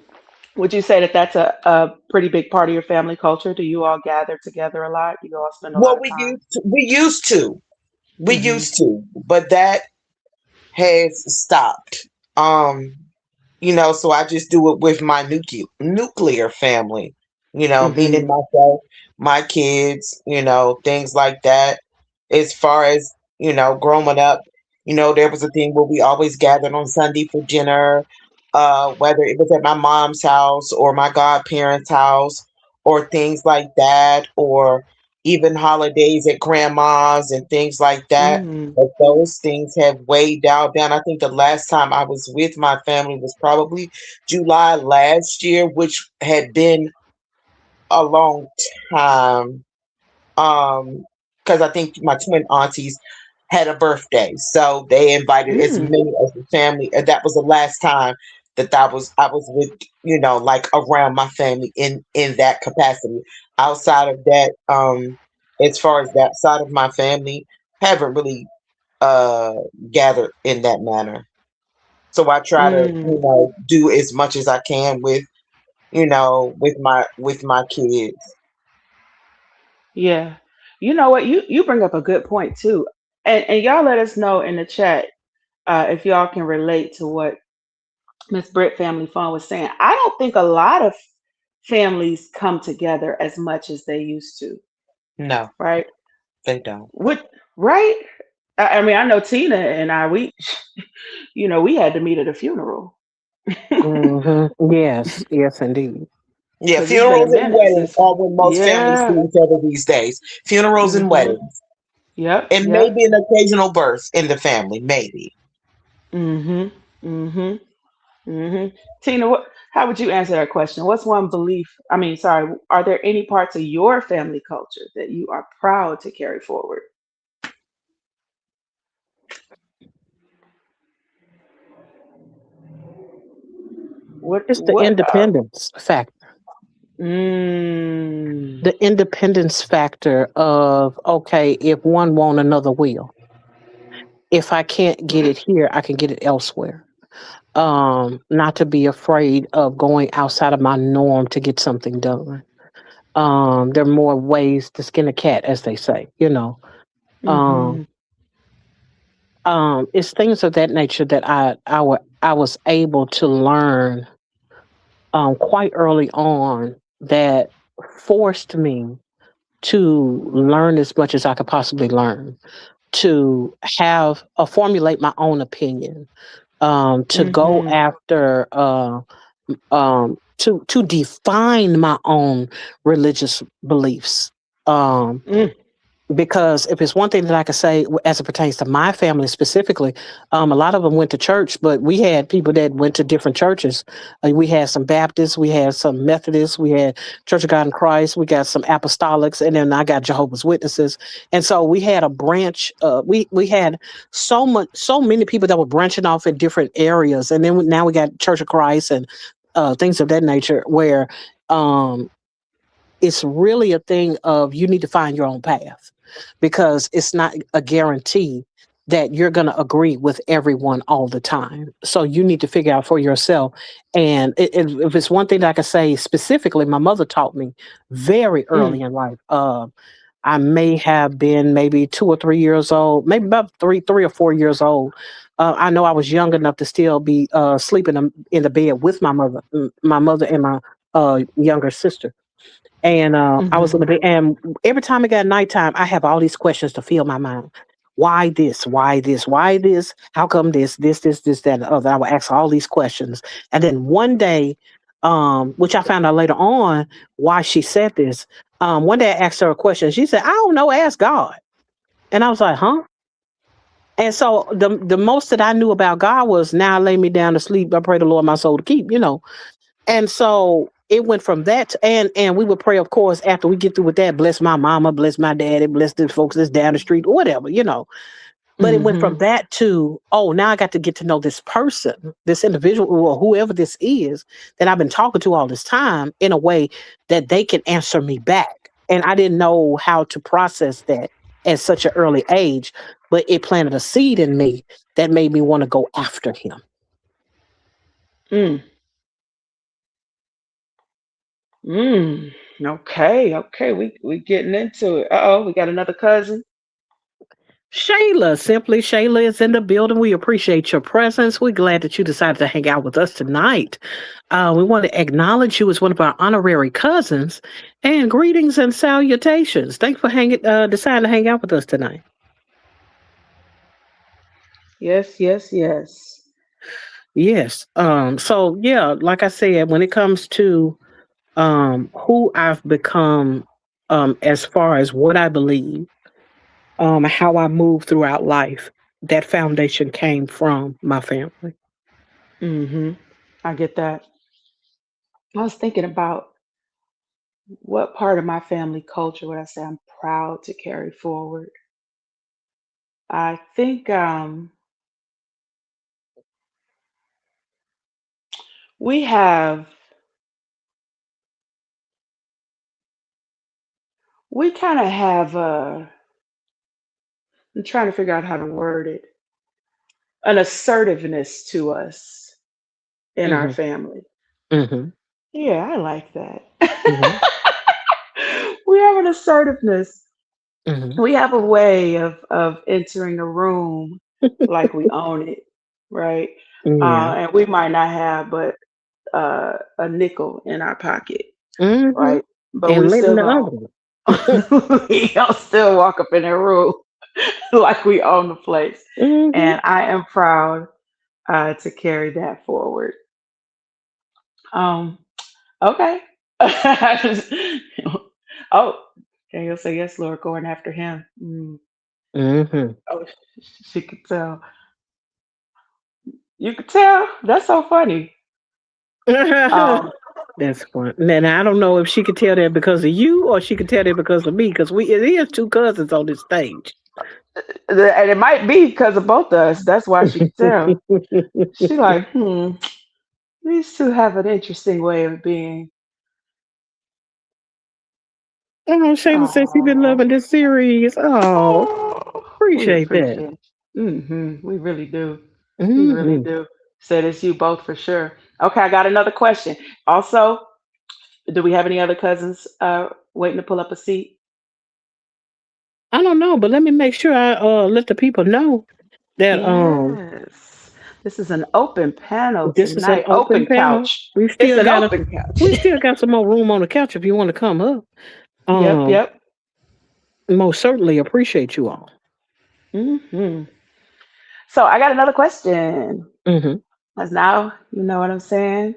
Would you say that that's a pretty big part of your family culture? Do you all gather together a lot? Do you all spend a lot Well, of time? we Hmm. used to, but that has stopped. Um, so I just do it with my nuclear family, meaning Hmm. myself, my kids, things like that. As far as, growing up, there was a thing where we always gathered on Sunday for dinner, whether it was at my mom's house or my godparents' house or things like that, or even holidays at grandma's and things like that. Mm. But those things have way dialed down. I think the last time I was with my family was probably July last year, which had been a long time. Because I think my twin aunties had a birthday, so they invited as Mm. many of the family, and that was the last time that I was with, like around my family in that capacity. Outside of that, as far as that side of my family, haven't really uh gathered in that manner. So I try to, Mm. do as much as I can with. with my kids. Yeah. You know what? You bring up a good point too. And y'all let us know in the chat if y'all can relate to what Miss Britt Family Fun was saying. I don't think a lot of families come together as much as they used to, No, right? they don't. What right? I mean, I know Tina and I we we had to meet at a funeral Yes, yes, indeed. Yeah, because it's been a funerals and minute weddings since are when most families yeah. see each other these days. Funerals and Mhm. weddings. Yep, And yep. maybe an occasional birth in the family, maybe. Mhm. Mhm. Tina, how would you answer that question? What's one belief? I mean, sorry, are there any parts of your family culture that you are proud to carry forward? It's the What independence factor. mm, The independence factor of, okay, if one won't, another will. If I can't get it here, I can get it elsewhere. Not to be afraid of going outside of my norm to get something done. There are more ways to skin a cat, as they say, you know. Um, mhm, it's things of that nature that I was able to learn quite early on that forced me to learn as much as I could possibly learn, to have formulate my own opinion, to go mhm, after, to define my own religious beliefs. Um, mm, because if it's one thing that I could say as it pertains to my family specifically, a lot of them went to church, but we had people that went to different churches. We had some Baptists, we had some Methodists, we had Church of God in Christ, we got some Apostolics, and then I got Jehovah's Witnesses. And so we had a branch. We had so many people that were branching off in different areas, and then now we got Church of Christ and things of that nature where. Um, it's really a thing of you need to find your own path because it's not a guarantee that you're going to agree with everyone all the time. So you need to figure out for yourself. And if it's one thing that I can say specifically, my mother taught me very mm, early in life. I may have been maybe 2 or 3 years old, maybe about 3 or 4 years old. I know I was young enough to still be sleeping in the bed with my mother and my younger sister, and I was mhm, in the bed, and every time it got nighttime, I have all these questions to fill my mind. Why this? Why this? Why this? How come this, that, and the other? I would ask all these questions. And then one day, which I found out later on why she said this. One day I asked her a question. She said, I don't know, ask God. And I was like, huh? And so the most that I knew about God was now I lay me down to sleep. I pray the Lord my soul to keep, you know. And so it went from that and we would pray, of course, after we get through with that, bless my mama, bless my daddy, bless the folks that's down the street, or whatever, you know. But it went from mhm, that to, oh, now I got to get to know this person, this individual, or whoever this is that I've been talking to all this time in a way that they can answer me back. And I didn't know how to process that at such an early age, but it planted a seed in me that made me want to go after him. mm, mm. Okay, okay, we getting into it. Uh-oh, we got another cousin. Shayla, simply Shayla is in the building. We appreciate your presence. We're glad that you decided to hang out with us tonight. We want to acknowledge you as one of our honorary cousins and greetings and salutations. Thanks for deciding to hang out with us tonight. Yes, yes, yes. Yes. So yeah, like I said, when it comes to who I've become, as far as what I believe, how I move throughout life, that foundation came from my family. Mhm. I get that. I was thinking about what part of my family culture would I say I'm proud to carry forward. I think we have we kind of have I'm trying to figure out how to word it, an assertiveness to us in our Hmm. family. Hmm. Yeah, I like that. Hmm. We have an assertiveness. Hmm. We have a way of entering a room like we own it, right? Yeah. And we might not have but a nickel in our pocket, Hmm. right? But we And letting still the gonna other. we gonna still walk up in that room like we own the place. Hmm. And I am proud to carry that forward. Um, okay. Oh, Daniel say yes, Lord, going after him. Mm. Hmm. Oh, she could tell. You could tell. That's so funny. Um, That's fun. And I don't know if she could tell that because of you or she could tell that because of me, because it is two cousins on this stage. and it might be because of both of us. That's why she could tell. She like, these two have an interesting way of being. Oh, Shayla said she been Oh, loving this series. Oh, we appreciate that. appreciate. We really do. We really Hmm. do. Said it's you both for sure. Okay, I got another question. Also, do we have any other cousins waiting to pull up a seat? I don't know, but let me make sure I let the people know that Yes. This is an open panel this is an tonight. open Open panel. couch. We It's still an got open couch. we still got some more room on the couch if you want to come up. Yep, Um, yep. Most certainly appreciate you all. hmm So I got another question. Hmm. Because now you know what I'm saying.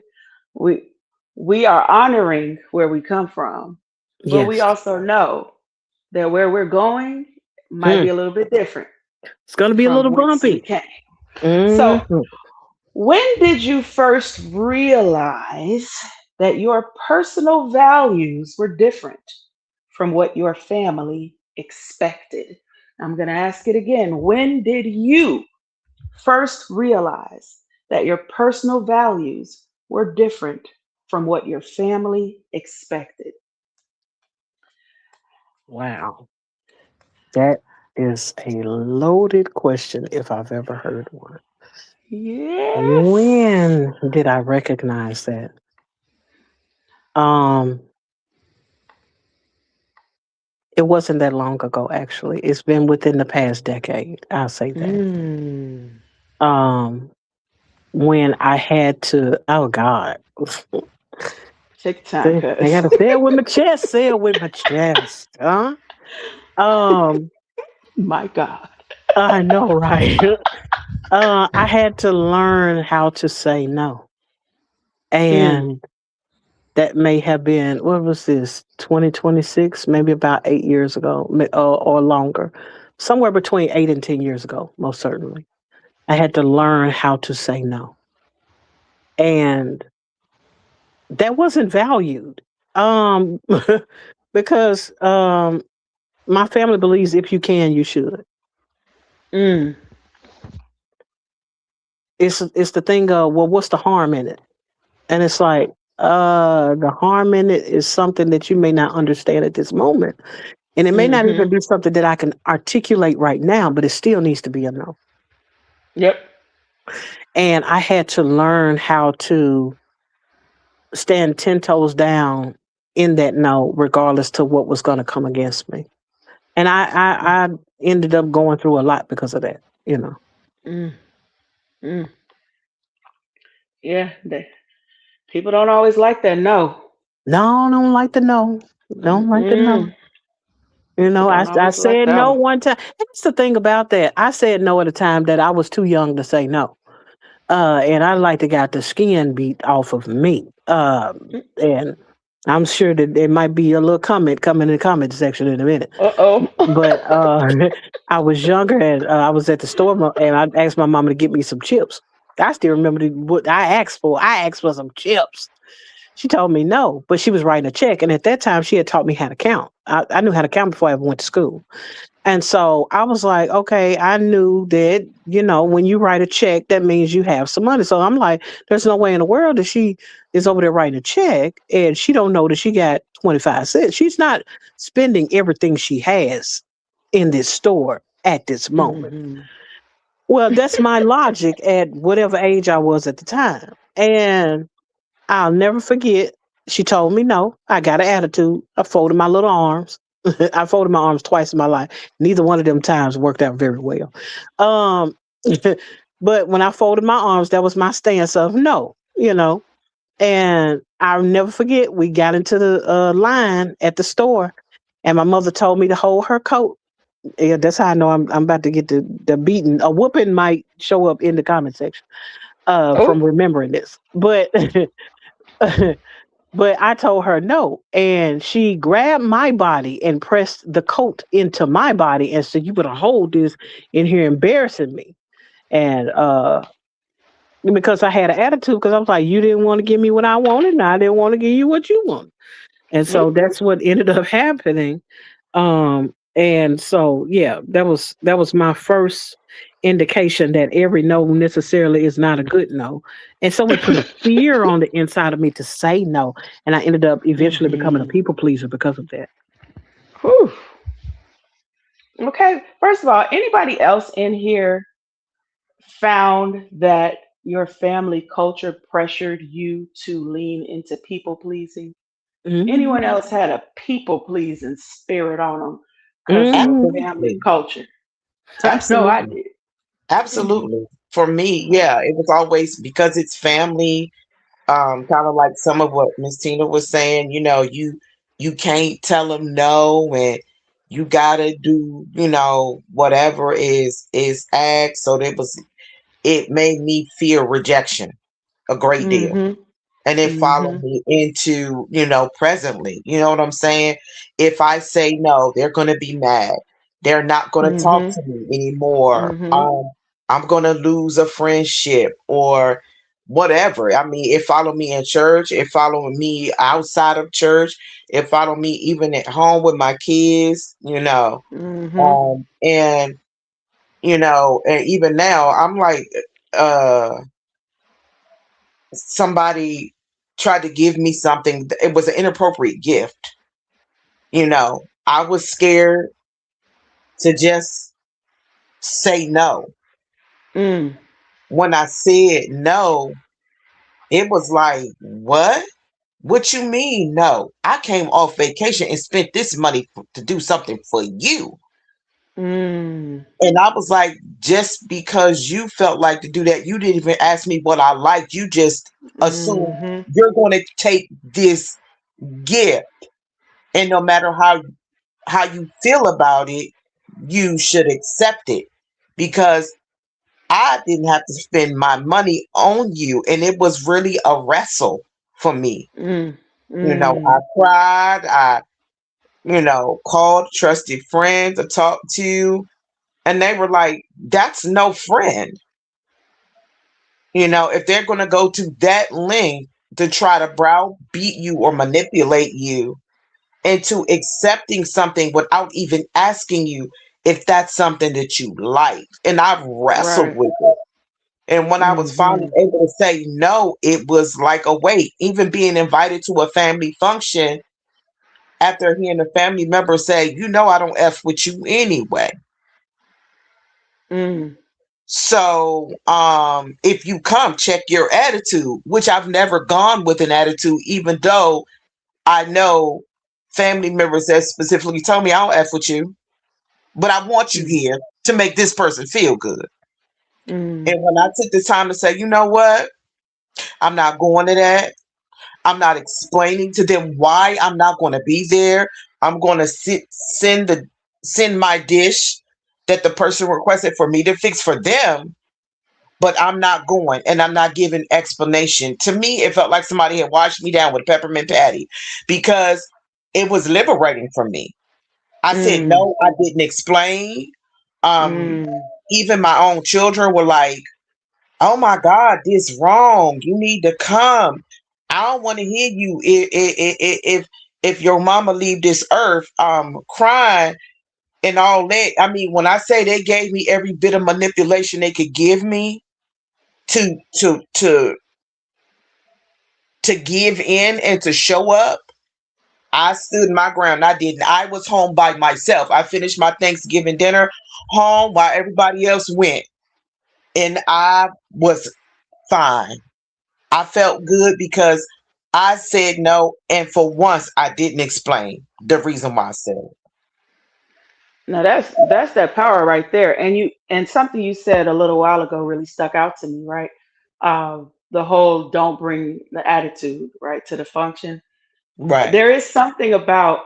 We we are honoring where we come from, but we Yes. also know that where we're going might Hmm. be a little bit different It's gonna be a from little whence we bumpy. came. Hmm. So, when did you first realize that your personal values were different from what your family expected? I'm going to ask it again. When did you first realize that your personal values were different from what your family expected? Wow. That is a loaded question if I've ever heard one. Yes. When did I recognize that? Um, it wasn't that long ago actually. It's been within the past decade, I'll say that. Mm. Um, when I had to oh God. Take time, See, I cuz. gotta say it with my chest, say it with my chest. Huh? Um, My God. I know, right? I had to learn how to say no. Mm. And that may have been, what was this, 2026, maybe about 8 years ago or longer. Somewhere between 8 and 10 years ago, most certainly. I had to learn how to say no. And that wasn't valued. Um, because my family believes if you can, you should. Mm. It's the thing of, well, what's the harm in it? And it's like, the harm in it is something that you may not understand at this moment. And it may not Mm-hmm. even be something that I can articulate right now, but it still needs to be a no. Yep. And I had to learn how to stand 10 toes down in that no, regardless to what was going to come against me. And I ended up going through a lot because of that, you know. Mm. Mm. Yeah. People don't always like that. No. No, don't like the no. Don't like the no. Mm-mm. You People know, don't I always like said that no one. one time. And that's the thing about that. I said no at a time that I was too young to say no. And I like to got the skin beat off of me. And I'm sure that there might be a little comment coming in the comment section in a minute. Uh oh. But I was younger and I was at the store and I asked my mama to get me some chips. I still remember what I asked for. I asked for some chips. She told me no, but she was writing a check. And at that time, she had taught me how to count. I knew how to count before I ever went to school. And so I was like, okay, I knew that, when you write a check, that means you have some money. So I'm like, there's no way in the world that she is over there writing a check and she don't know that she got 25 cents. She's not spending everything she has in this store at this moment. Mm-hmm. Well, that's my logic at whatever age I was at the time. And I'll never forget. She told me no. I got an attitude. I folded my little arms. I folded my arms twice in my life. Neither one of them times worked out very well. Um, but when I folded my arms, that was my stance of no, And I'll never forget, we got into the line at the store, and my mother told me to hold her coat. Yeah, that's how I know I'm about to get the beating. A whooping might show up in the comment section Oh. from remembering this. But but I told her no. And she grabbed my body and pressed the coat into my body and said, "You better hold this in here embarrassing me." And because I had an attitude, because I was like, you didn't want to give me what I wanted, and I didn't want to give you what you wanted. And so Mm. that's what ended up happening. And so yeah, that was my first indication that every no necessarily is not a good no. And so it put a fear on the inside of me to say no. And I ended up eventually becoming a Hmm. people pleaser because of that. Whew. Okay. First of all, anybody else in here found that your family culture pressured you to lean into people pleasing? Hmm. Anyone else had a people pleasing spirit on them because of a Hmm. family Absolutely. culture? I know I Absolutely. did. Absolutely. For me, yeah, it was always because it's family. Kind of like some of what Miss Tina was saying. You can't tell them no, and you gotta do whatever is asked. So it made me fear rejection a great deal. Mm-hmm. And it followed Mm-hmm. me into presently. You know what I'm saying? If I say no, they're going to be mad. They're not going to talk Mm-hmm. to me anymore. Mm-hmm. I'm going to lose a friendship or whatever. I mean, it followed me in church. It followed me outside of church. It followed me even at home with my kids. Mm-hmm. And and even now, I'm like, uh, somebody tried to give me something. It was an inappropriate gift. I was scared to just say no. Mm. When I said no, it was like, what? What you mean no? I came off vacation and spent this money to do something for you. Mm. And I was like, just because you felt like to do that, you didn't even ask me what I liked. You just assumed Mm-hmm. you're going to take this gift. And no matter how you feel about it, you should accept it because I didn't have to spend my money on you. And it was really a wrestle for me. Mm. I Mm. cried. I called trusted friends to talk to. And they were like, that's no friend. If they're going to go to that length to try to browbeat you or manipulate you, into accepting something without even asking you if that's something that you like. And I've wrestled Right. with it. And when I was finally Mm-hmm. able to say no, it was like a weight. Even being invited to a family function after hearing a family member say, I don't F with you anyway. Mm. So if you come, check your attitude, which I've never gone with an attitude, even though I know family members that specifically told me I don't F with you. But I want you Mm. here to make this person feel good. Mm. And when I took the time to say, you know what, I'm not going to that. I'm not explaining to them why I'm not going to be there. I'm going to send my dish that the person requested for me to fix for them, but I'm not going and I'm not giving explanation. To me, it felt like somebody had washed me down with a peppermint patty because it was liberating for me. I said Mm. no, I didn't explain. Um, Mm. Even my own children were like, "Oh my God, this wrong. You need to come. I don't want to hear you if your mama leave this earth, crying and all that." I mean, when I say they gave me every bit of manipulation they could give me to to to to give in and to show up, I stood my ground. I didn't. I was home by myself. I finished my Thanksgiving dinner home while everybody else went, and I was fine. I felt good because I said no, and for once, I didn't explain the reason why I said it. Now that's that power right there. And something you said a little while ago really stuck out to me, right? The whole don't bring the attitude, right, to the function. Right. There is something about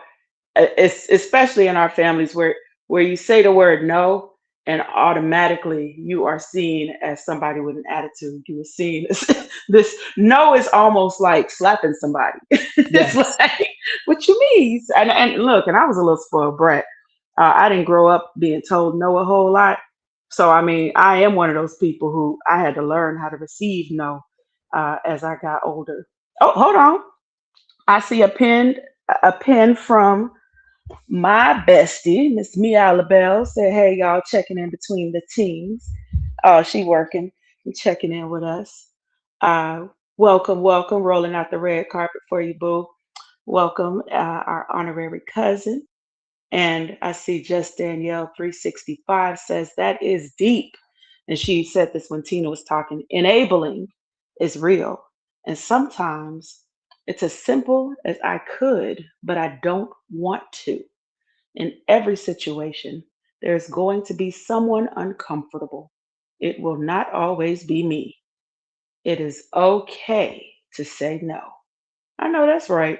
especially in our families where you say the word no and automatically you are seen as somebody with an attitude. You are seen as this no is almost like slapping somebody. It's Yes. like, what you mean? And look, and I was a little spoiled brat. I didn't grow up being told no a whole lot. So I mean, I am one of those people who I had to learn how to receive no as I got older. Oh, hold on. I see a pin from my bestie, Miss Mia LaBelle, said, "Hey, y'all, checking in between the teams. Oh, she working and checking in with us. Uh, welcome, welcome. Rolling out the red carpet for you, boo. Welcome, our honorary cousin. And I see Just Danielle 365 says that is deep. And she said this when Tina was talking. Enabling is real. And sometimes it's as simple as I could, but I don't want to. In every situation, there's going to be someone uncomfortable. It will not always be me. It is okay to say no. I know that's right.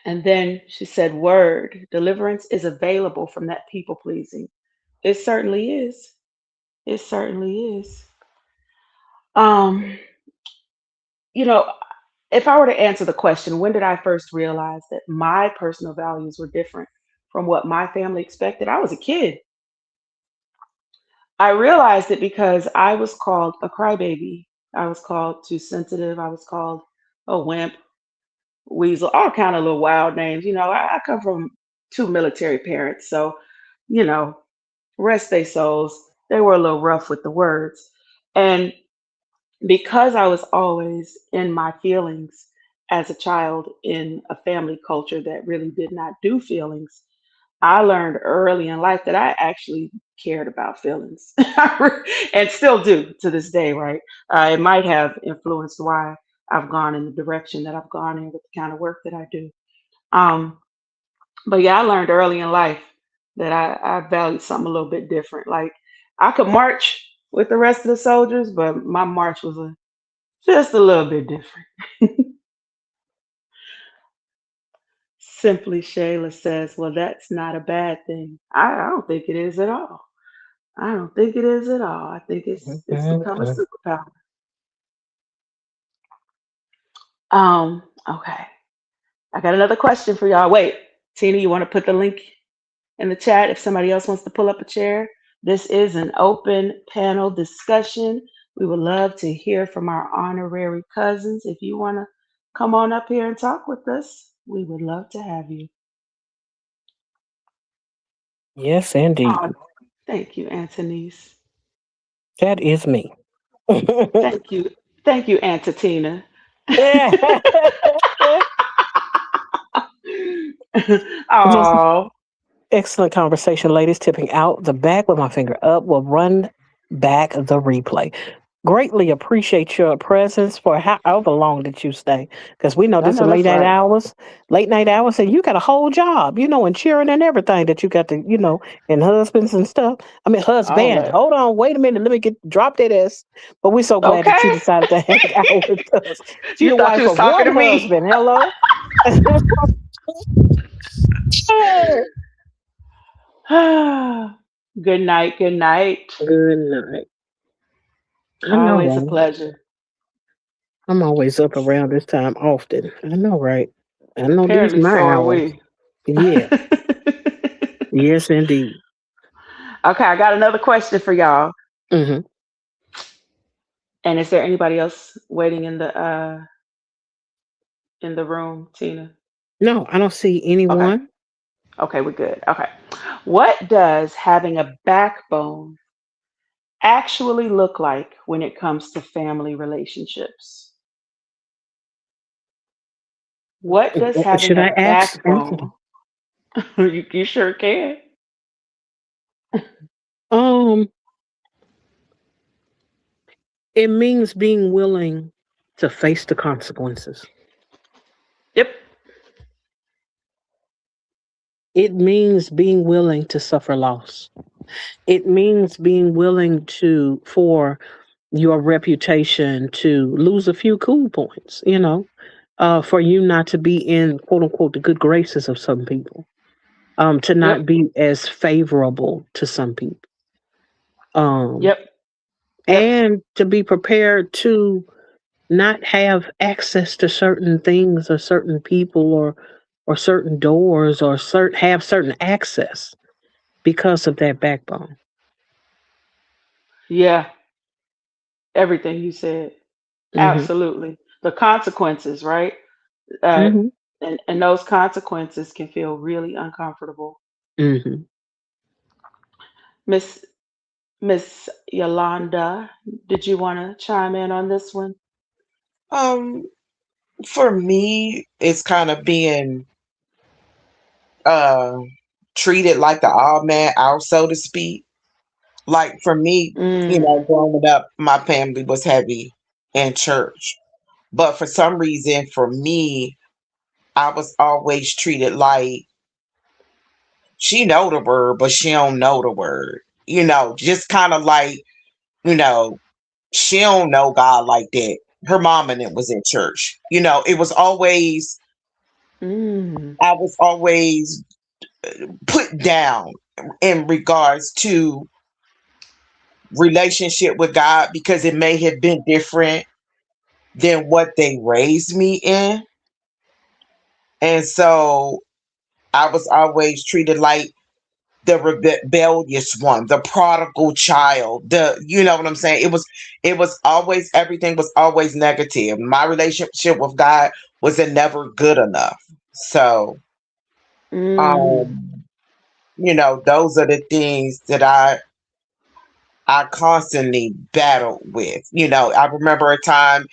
And then she said, word, deliverance is available from that people pleasing. It certainly is. It certainly is. Um, you know, if I were to answer the question, when did I first realize that my personal values were different from what my family expected? I was a kid. I realized it because I was called a crybaby. I was called too sensitive. I was called a wimp, weasel, all kind of little wild names. I come from two military parents, so you know, rest their souls. They were a little rough with the words, and because I was always in my feelings as a child in a family culture that really did not do feelings, I learned early in life that I actually cared about feelings and still do to this day, right? It might have influenced why I've gone in the direction that I've gone in with the kind of work that I do. Um, but yeah, I learned early in life that I valued something a little bit different. Like I could march with the rest of the soldiers, but my march was just a little bit different. Simply Shayla says, well, that's not a bad thing. I don't think it is at all. I don't think it is at all. I think it's become a Mm-mm. superpower. Okay. I got another question for y'all. Wait, Tina, you want to put the link in the chat if somebody else wants to pull up a chair? This is an open panel discussion. We would love to hear from our honorary cousins. If you want to come on up here and talk with us, we would love to have you. Yes, indeed. Oh, thank you, Antonice. That is me. Thank you. Thank you, Antotina. Just Oh, excellent conversation, ladies. Tipping out the back with my finger up will run back the replay. Greatly appreciate your presence for however long that you stay, because we know I this is know that's right. late night hours, and you got a whole job, and cheering and everything that you got to, and husbands and stuff. I mean, All husband. that. Hold on, wait a minute, let me get drop that s. But we're so glad that you Okay. decided to hang out with us. She You the thought you wife was of talking one to me. husband. Hello. Good night. Good night. Good night. I know, Always a right? pleasure. I'm always up around this time often. I know, right? I know these Apparently, my so are hours. we. Yeah. Yes, indeed. Okay, I got another question for y'all. Hmm. And is there anybody else waiting in the room, Tina? No, I don't see Okay. anyone. Okay, we're good. Okay. What does having a backbone actually look like when it comes to family relationships? What does having Should I a ask? Answer backbone? You sure can. Um, it means being willing to face the consequences. Yep. It means being willing to suffer loss. It means being willing to, for your reputation to lose a few cool points, for you not to be in quote unquote the good graces of some people, to Yep. not be as favorable to some people, um, Yep. Yep. and to be prepared to not have access to certain things or certain people or certain doors or have certain access because of that backbone. Yeah. Everything you said. Hmm. Absolutely. The consequences, right? Uh, Hmm. and those consequences can feel really uncomfortable. Hmm. Miss Miss Yolanda, did you want to chime in on this one? Um, for me, it's kind of being uh treated like the odd man out, so to speak. Like for me, Mm. growing up, my family was heavy in church. But for some reason, for me, I was always treated like she know the word, but she don't know the word. Just kind of like, you know, she don't know God like that. Her mom and it was in church. It was always Mm. I was always put down in regards to relationship with God because it may have been different than what they raised me in. And so I was always treated like the rebellious one, the prodigal child, you know what I'm saying? It was always everything was always negative. My relationship with God wasn't never good enough. So, Mm. um, those are the things that I constantly battled with. I remember a time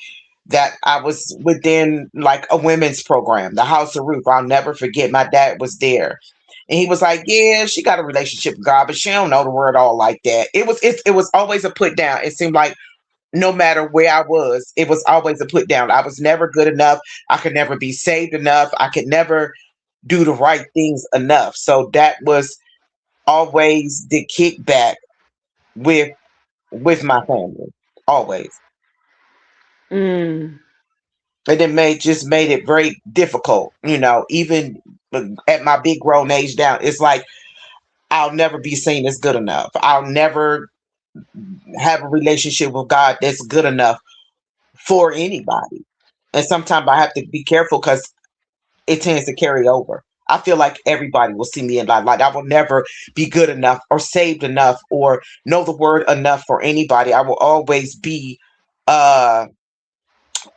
that I was within like a women's program, the House of Ruth. I'll never forget. My dad was there, and he was like, "Yeah, she got a relationship with God, but she don't know the word all like that." It was always a put down. It seemed like no matter where I was, it was always a put down. I was never good enough. I could never be saved enough. I could never do the right things enough. So that was always the kickback with with my family, always. Mm. And it made it very difficult, even at my big grown age now. It's like I'll never be seen as good enough. I'll never have a relationship with God that's good enough for anybody. And sometimes I have to be careful because it tends to carry over. I feel like everybody will see me in life. Like I will never be good enough or saved enough or know the word enough for anybody. I will always be uh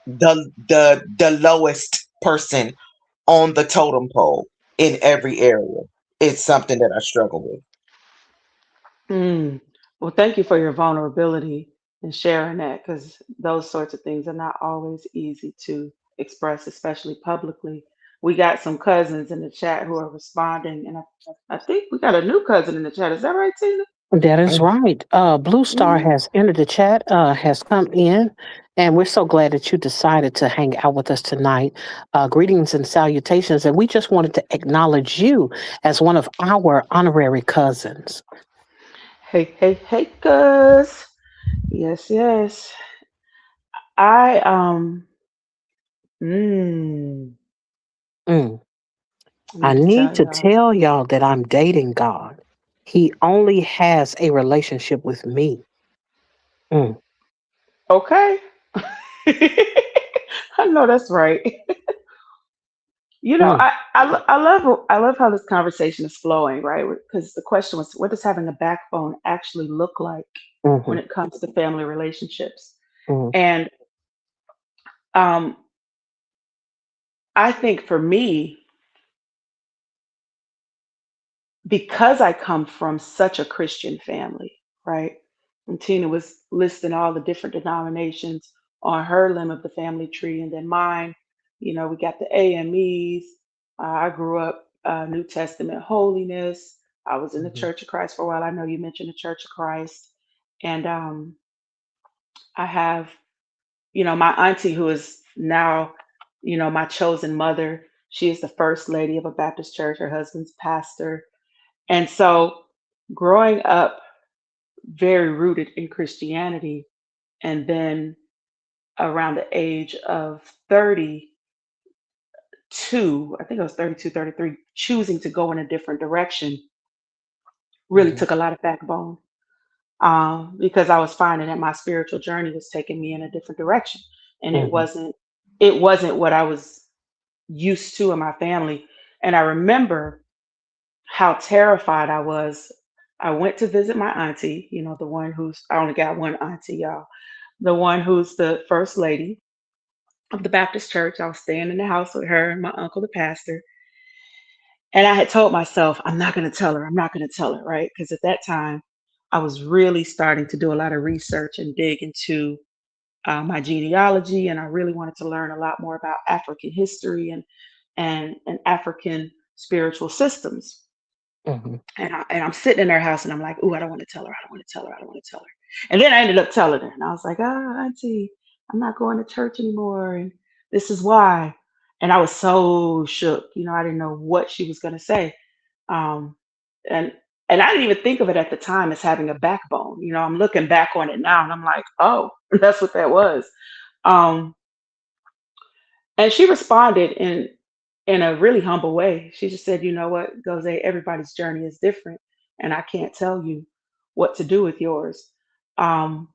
the lowest person on the totem pole in every area. It's something that I struggle with. Mm. Well, thank you for your vulnerability and sharing that because those sorts of things are not always easy to express, especially publicly. We got some cousins in the chat who are responding, and I think we got a new cousin in the chat. Is that right, Tina? That is Mm. right. Blue Star Hmm. has entered the chat, has come in, and we're so glad that you decided to hang out with us tonight. Greetings and salutations, and we just wanted to acknowledge you as one of our honorary cousins. Hey, hey, hey, cuz. Yes, yes. I mm, Mm. I I need to need tell to y'all. tell y'all that I'm dating God. He only has a relationship with me. Mm. Okay. I know that's right. Mm. I love how this conversation is flowing, right? Because the question was, what does having a backbone actually look like when Hmm. it comes to family relationships? Hmm. And um, I think for me, because I come from such a Christian family, right? And Tina was listing all the different denominations on her limb of the family tree, and then mine, we got the AMEs. I grew up New Testament holiness. I was in the Hmm. Church of Christ for a while. I know you mentioned the Church of Christ, and I have, my auntie who is now, My chosen mother, she is the first lady of a Baptist church, her husband's pastor. And so growing up very rooted in Christianity, and then around the age of 32, I think I was 32, 33, choosing to go in a different direction really Mhm. took a lot of backbone, because I was finding that my spiritual journey was taking me in a different direction, and it Mhm. wasn't it wasn't what I was used to in my family. And I remember how terrified I was. I went to visit my auntie, the one who's I only got one auntie, y'all. The one who's the first lady of the Baptist church. I was staying in the house with her and my uncle, the pastor. And I had told myself, I'm not going to tell her. I'm not going to tell her, right? Because at that time, I was really starting to do a lot of research and dig into my genealogy, and I really wanted to learn a lot more about African history and African spiritual systems. Mhm. And I'm sitting in her house, and I'm like, "Ooh, I don't want to tell her. I don't want to tell her. I don't want to tell her." And then I ended up telling her, and I was like, "Ah, Auntie, I'm not going to church anymore, and this is why." And I was so shook. I didn't know what she was going to say. Um, and and I didn't even think of it at the time as having a backbone. I'm looking back on it now, and I'm like, "Oh, that's what that was." Um, and she responded in a really humble way. She just said, "You know what, Gose, everybody's journey is different, and I can't tell you what to do with yours." Um,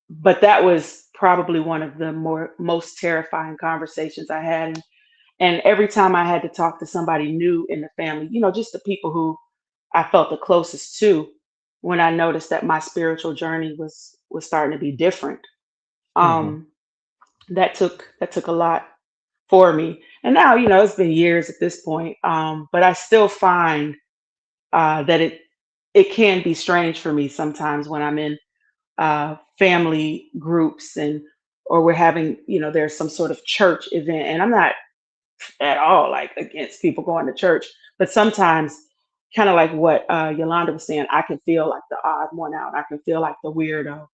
but that was probably one of the most terrifying conversations I had. And every time I had to talk to somebody new in the family, just the people who I felt the closest to, when I noticed that my spiritual journey was starting to be different, Mhm. um, that took a lot for me. And now, it's been years at this point, but I still find that it can be strange for me sometimes when I'm in family groups, and or we're having, there's some sort of church event, and I'm not at all like against people going to church, but sometimes, kind of like what Yolanda was saying, I can feel like the odd one out. I can feel like the weirdo.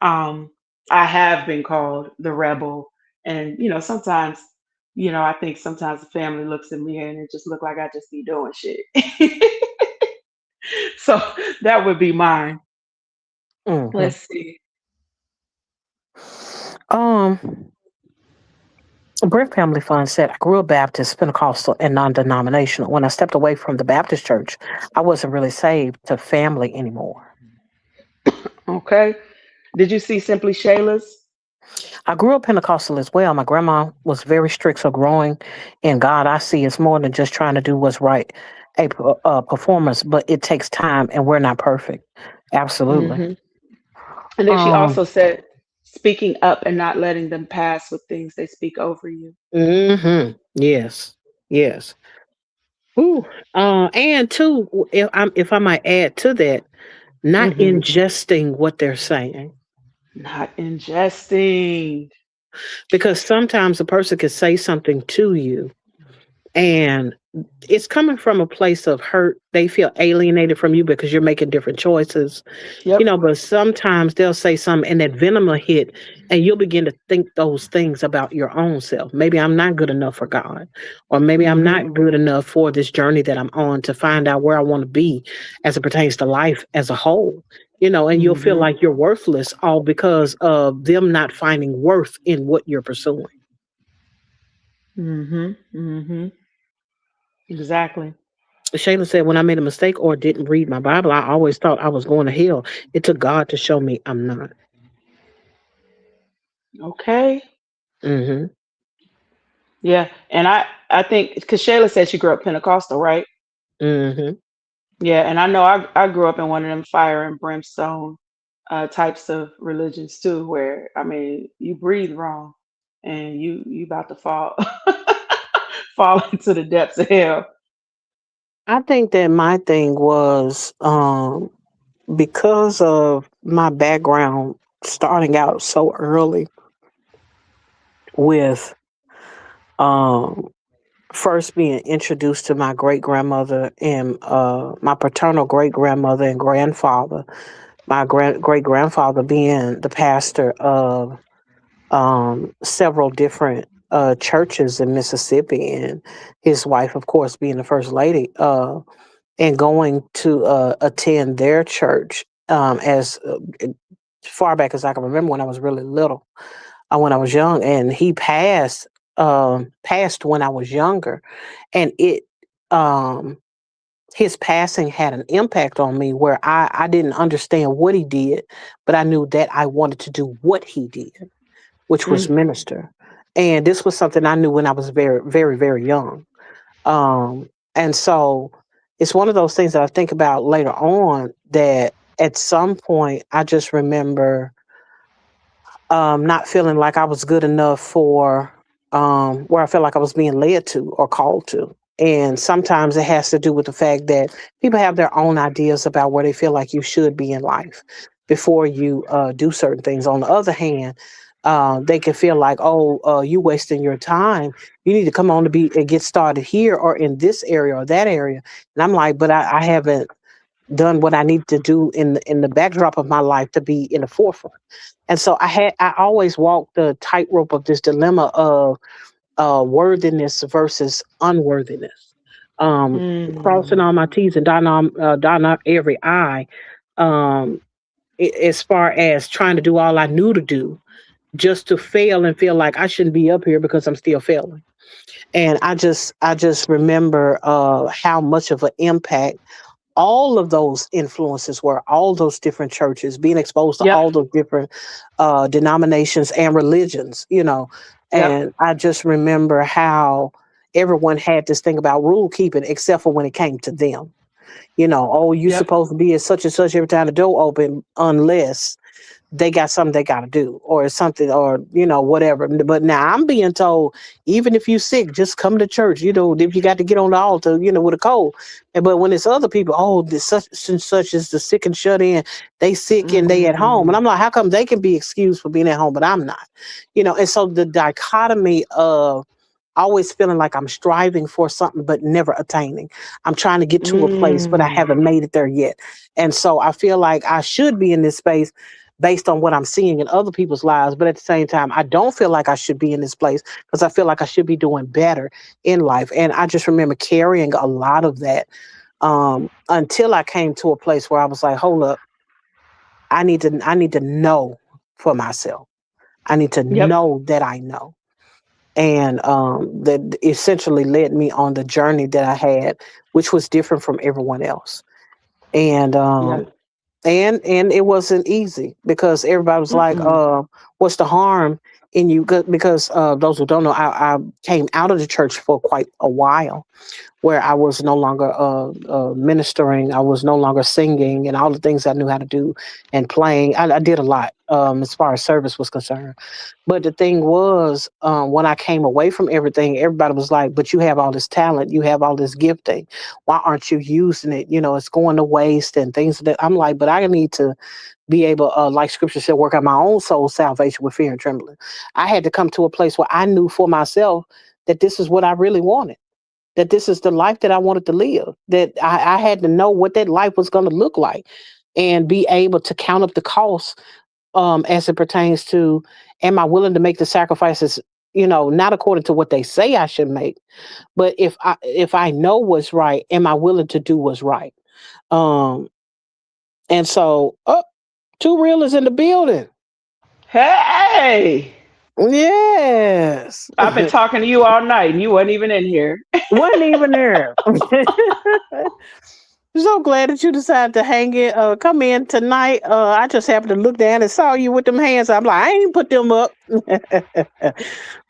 um, I have been called the rebel, and sometimes, I think sometimes the family looks at me and it just look like I just be doing shit. So that would be mine. Mhm. Let's see. Um, Brick Family Fund said, I grew up Baptist, Pentecostal, and non denominational. When I stepped away from the Baptist church, I wasn't really saved to family anymore. Okay. Did you see Simply Shayla's? I grew up Pentecostal as well. My grandma was very strict, so growing in God, I see it's more than just trying to do what's right, a performance, but it takes time, and we're not perfect. Absolutely. Hmm. And then she Um, also said, speaking up and not letting them pass with things they speak over you. yes, yes. Ooh, and two, if I might add to that, not Hmm. ingesting what they're saying. Not ingesting. Because sometimes a person could say something to you and it's coming from a place of hurt. They feel alienated from you because you're making different choices, Yep. but sometimes they'll say something and that venom will hit and you'll begin to think those things about your own self. Maybe I'm not good enough for God, or maybe I'm Hmm. not good enough for this journey that I'm on to find out where I want to be as it pertains to life as a whole. And you'll feel Hmm. like you're worthless all because of them not finding worth in what you're pursuing. Hmm. Hmm. Exactly. Shayla said, when I made a mistake or didn't read my Bible, I always thought I was going to hell. It took God to show me I'm not. Okay. Mm-hmm. Yeah. And I think because Shayla said she grew up Pentecostal, right? Mm-hmm. Yeah. And I know I grew up in one of them fire and brimstone types of religions too, where I mean you breathe wrong and you about to fall fall into the depths of hell. I think that my thing was because of my background starting out so early with um, first being introduced to my great grandmother and my paternal great grandmother and grandfather, my great grandfather being the pastor of several different churches in Mississippi, and his wife, of course, being the first lady, and going to attend their church as far back as I can remember when I was really little, when I was young, and he passed when I was younger, and it um, his passing had an impact on me where I didn't understand what he did, but I knew that I wanted to do what he did, which was Mm, minister. And this was something I knew when I was very, very, very young. And so it's one of those things that I think about later on that at some point I just remember not feeling like I was good enough for where I felt like I was being led to or called to. And sometimes it has to do with the fact that people have their own ideas about where they feel like you should be in life before you do certain things. On the other hand, they can feel like, oh, you wasting your time. You need to come on to be and get started here or in this area or that area. And I'm like, but I haven't done what I need to do in the backdrop of my life to be in the forefront. And so I always walked the tightrope of this dilemma of worthiness versus unworthiness. Um, Crossing all my mm, T's and dotting out every I. Um, as far as trying to do all I knew to do, just to fail and feel like I shouldn't be up here because I'm still failing. And I just remember how much of an impact all of those influences were, all those different churches, being exposed to yep, all those different denominations and religions, yep, and I just remember how everyone had this thing about rule keeping except for when it came to them. Oh, you yep. supposed to be at such and such every time the door open unless they got something they got to do or something or whatever. But now I'm being told, even if you sick, just come to church. If you got to get on the altar, with a cold. But when it's other people, oh, this such and such is the sick and shut in, they sick and they at home. And Mm, I'm like, how come they can be excused for being at home but I'm not? And so the dichotomy of always feeling like I'm striving for something but never attaining. I'm trying to get to a place, but I mm, haven't made it there yet. And so I feel like I should be in this space based on what I'm seeing in other people's lives. But at the same time, I don't feel like I should be in this place because I feel like I should be doing better in life. And I just remember carrying a lot of that until I came to a place where I was like, hold up, I need to know for myself. I need to yep, know that I know. And that essentially led me on the journey that I had, which was different from everyone else. And yep. and it wasn't easy because everybody was like, Mm-mm. what's the harm in you? Because those who don't know, I came out of the church for quite a while where I was no longer ministering. I was no longer singing and all the things I knew how to do and playing. I did a lot as far as service was concerned. But the thing was, when I came away from everything, everybody was like, but you have all this talent, you have all this gifting. Why aren't you using it? It's going to waste and things that I'm like, but I need to be able, like scripture said, work out my own soul salvation with fear and trembling. I had to come to a place where I knew for myself that this is what I really wanted, that this is the life that I wanted to live, that I had to know what that life was going to look like and be able to count up the costs as it pertains to, am I willing to make the sacrifices, not according to what they say I should make, but if I know what's right, am I willing to do what's right? Um, and so, Two Real is in the building. Hey, Yes. I've been talking to you all night and you weren't even in here. Wasn't even there. So glad that you decided to come in tonight. I just happened to look down and saw you with them hands. I'm like, I ain't put them up.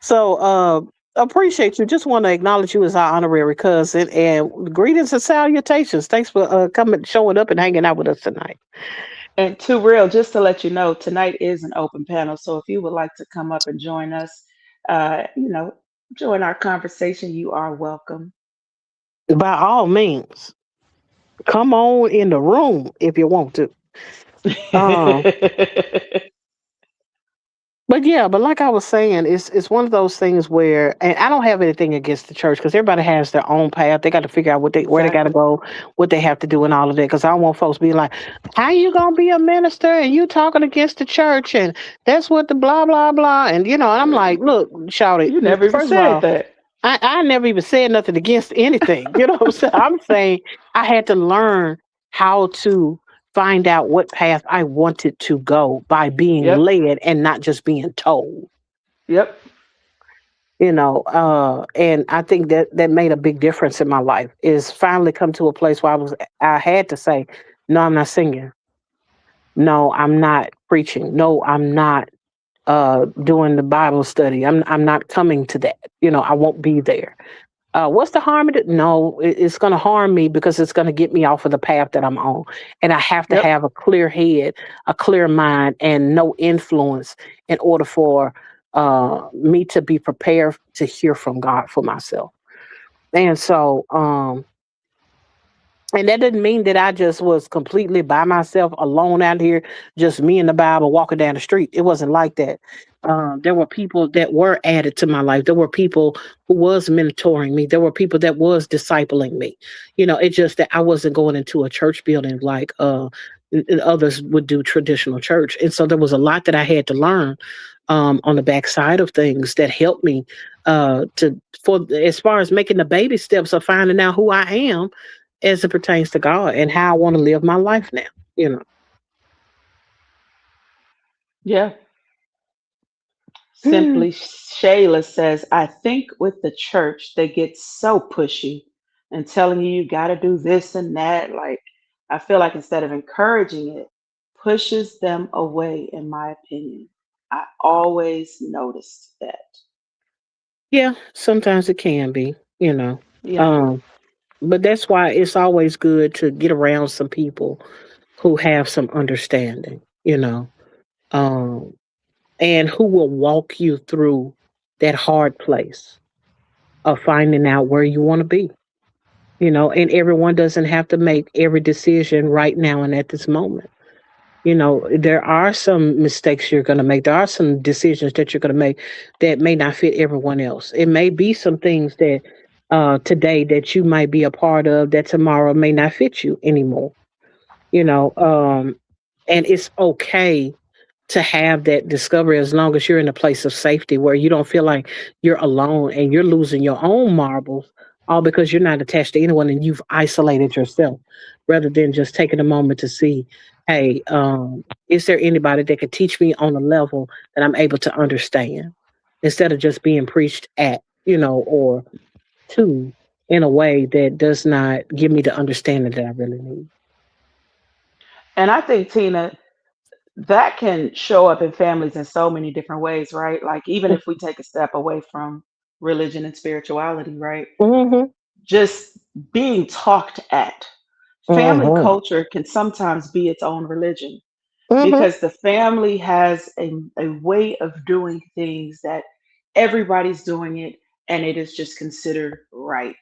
So appreciate you. Just want to acknowledge you as our honorary cousin and greetings and salutations. Thanks for coming, showing up, and hanging out with us tonight. And too real, just to let you know, tonight is an open panel. So if you would like to come up and join us, uh, you know, join our conversation, you are welcome. By all means, come on in the room if you want to. Um, but Yeah, but like I was saying, it's one of those things where, and I don't have anything against the church because everybody has their own path. They got to figure out what they where they got to Exactly. go, what they have to do, and all of that. Because I don't want folks being like, "How you gonna be a minister and you talking against the church and that's what the blah blah blah." And and I'm like, "Look, shout it. You never even First of said all, that. I never even said nothing against anything. You know what I'm saying? I'm saying I had to learn how to find out what path I wanted to go by being Yep. led and not just being told. Yep. And I think that made a big difference in my life. Is finally come to a place where I had to say, no, I'm not singing. No, I'm not preaching. No, I'm not doing the Bible study. I'm not coming to that. I won't be there. What's the harm in it? No, it's going to harm me because it's going to get me off of the path that I'm on. And I have to Yep. have a clear head, a clear mind, and no influence in order for me to be prepared to hear from God for myself. And so, and that didn't mean that I just was completely by myself, alone out here, just me and the Bible walking down the street. It wasn't like that. There were people that were added to my life. There were people who was mentoring me. There were people that was discipling me. It's just that I wasn't going into a church building like others would do traditional church. And so there was a lot that I had to learn on the backside of things that helped me to for as far as making the baby steps of finding out who I am as it pertains to God and how I want to live my life now. You know. Yeah. Mm. Simply Shayla says, I think with the church, they get so pushy and telling you got to do this and that. Like, I feel like instead of encouraging it, pushes them away, in my opinion. I always noticed that. Yeah, sometimes it can be. Yeah. Um, but that's why it's always good to get around some people who have some understanding. Um, and who will walk you through that hard place of finding out where you want to be. And everyone doesn't have to make every decision right now and at this moment. There are some mistakes you're going to make. There are some decisions that you're going to make that may not fit everyone else. It may be some things that today that you might be a part of that tomorrow may not fit you anymore. You know, um, and it's okay to have that discovery as long as you're in a place of safety where you don't feel like you're alone and you're losing your own marbles all because you're not attached to anyone and you've isolated yourself rather than just taking a moment to see, hey, is there anybody that could teach me on a level that I'm able to understand instead of just being preached at, or to in a way that does not give me the understanding that I really need. And I think, Tina, that can show up in families in so many different ways, right? Like, even if we take a step away from religion and spirituality, right? Mm-hmm. Just being talked at. Family Mm-hmm. culture can sometimes be its own religion Mm-hmm. because the family has a way of doing things that everybody's doing it and it is just considered right.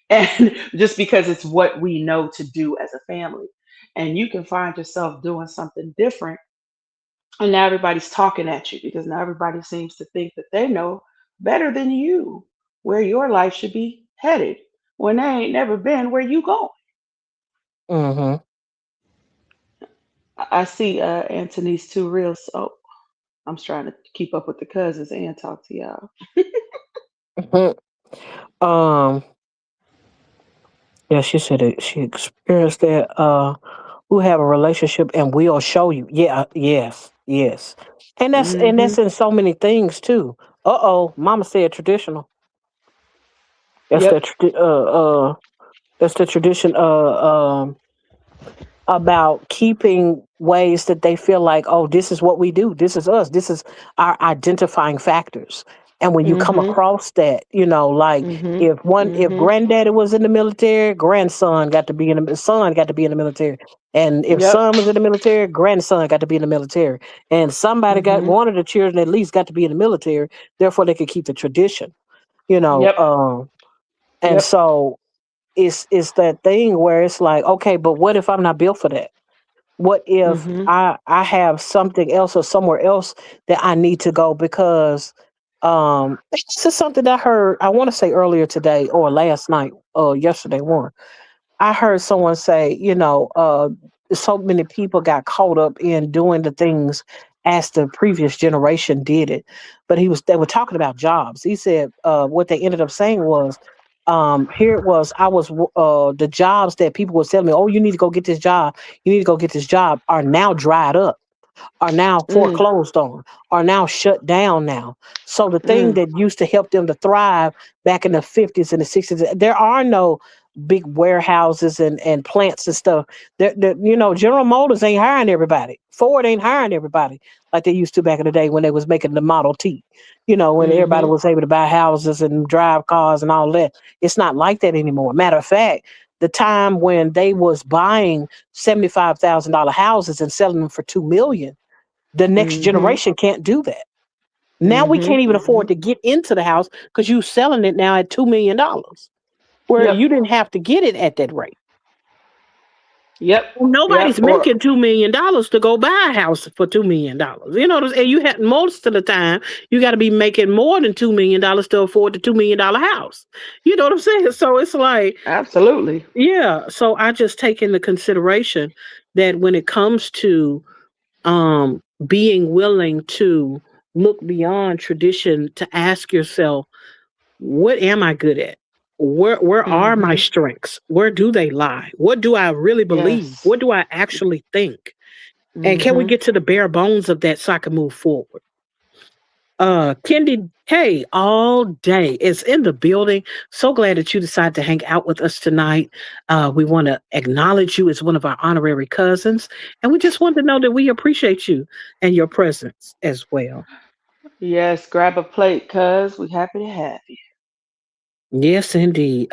And just because it's what we know to do as a family. And you can find yourself doing something different and now everybody's talking at you because now everybody seems to think that they know better than you where your life should be headed when they ain't never been where you going. Mm-hmm. I see Anthony's too real, so I'm trying to keep up with the cousins and talk to y'all. Um, yeah, she said it, she experienced that. Who have a relationship and we'll show you. Yeah, yes, yes, and that's Hmm. in so many things too. Oh, Mama said traditional. That's the Yep. tradi- that's the tradition. About keeping ways that they feel like, oh, this is what we do. This is us. This is our identifying factors. And when you come Hmm. across that, like Hmm. if Hmm. granddaddy was in the military, grandson got to be in the son got to be in the military. And if Yep. son was in the military, grandson got to be in the military. And somebody got Hmm. one of the children at least got to be in the military. Therefore, they could keep the tradition. You know, Yep. um, and Yep. so it's that thing where it's like, okay, but what if I'm not built for that? What if Mhm. I have something else or somewhere else that I need to go because this is something that I heard I want to say earlier today or last night or yesterday one. I heard someone say, so many people got caught up in doing the things as the previous generation did it. But they were talking about jobs. He said what they ended up saying was, here it was, the jobs that people were telling me, oh, you need to go get this job, you need to go get this job, are now dried up, are now Mm. foreclosed on, are now shut down now. So the thing Mm. that used to help them to thrive back in the 50s and the 60s, there are no big warehouses and plants and stuff. General Motors ain't hiring everybody. Ford ain't hiring everybody like they used to back in the day when they was making the Model T. When everybody Mhm. was able to buy houses and drive cars and all that. It's not like that anymore. Matter of fact, the time when they was buying $75,000 houses and selling them for 2 million, the next Mhm. generation can't do that. Now we Mhm. can't even afford Mhm. to get into the house because you selling it now at $2 million, where Yep. you didn't have to get it at that rate. Yep. Yep. Nobody's Or making $2 million to go buy a house for $2 million. And you had most of the time you got to be making more than $2 million to afford the $2 million house. You know what I'm saying? So it's like, absolutely. yeah. So I just take into consideration that when it comes to being willing to look beyond tradition to ask yourself, what am I good at? Where are my Mhm. strengths? Where do they lie? What do I really believe? Yes. What do I actually think? And can we Mhm. get to the bare bones of that so I can move forward? Kendi K all day is in the building. So glad that you decided to hang out with us tonight. We want to acknowledge you as one of our honorary cousins, and we just want to know that we appreciate you and your presence as well. Yes. Grab a plate, cuz we happy to have you. Yes, indeed.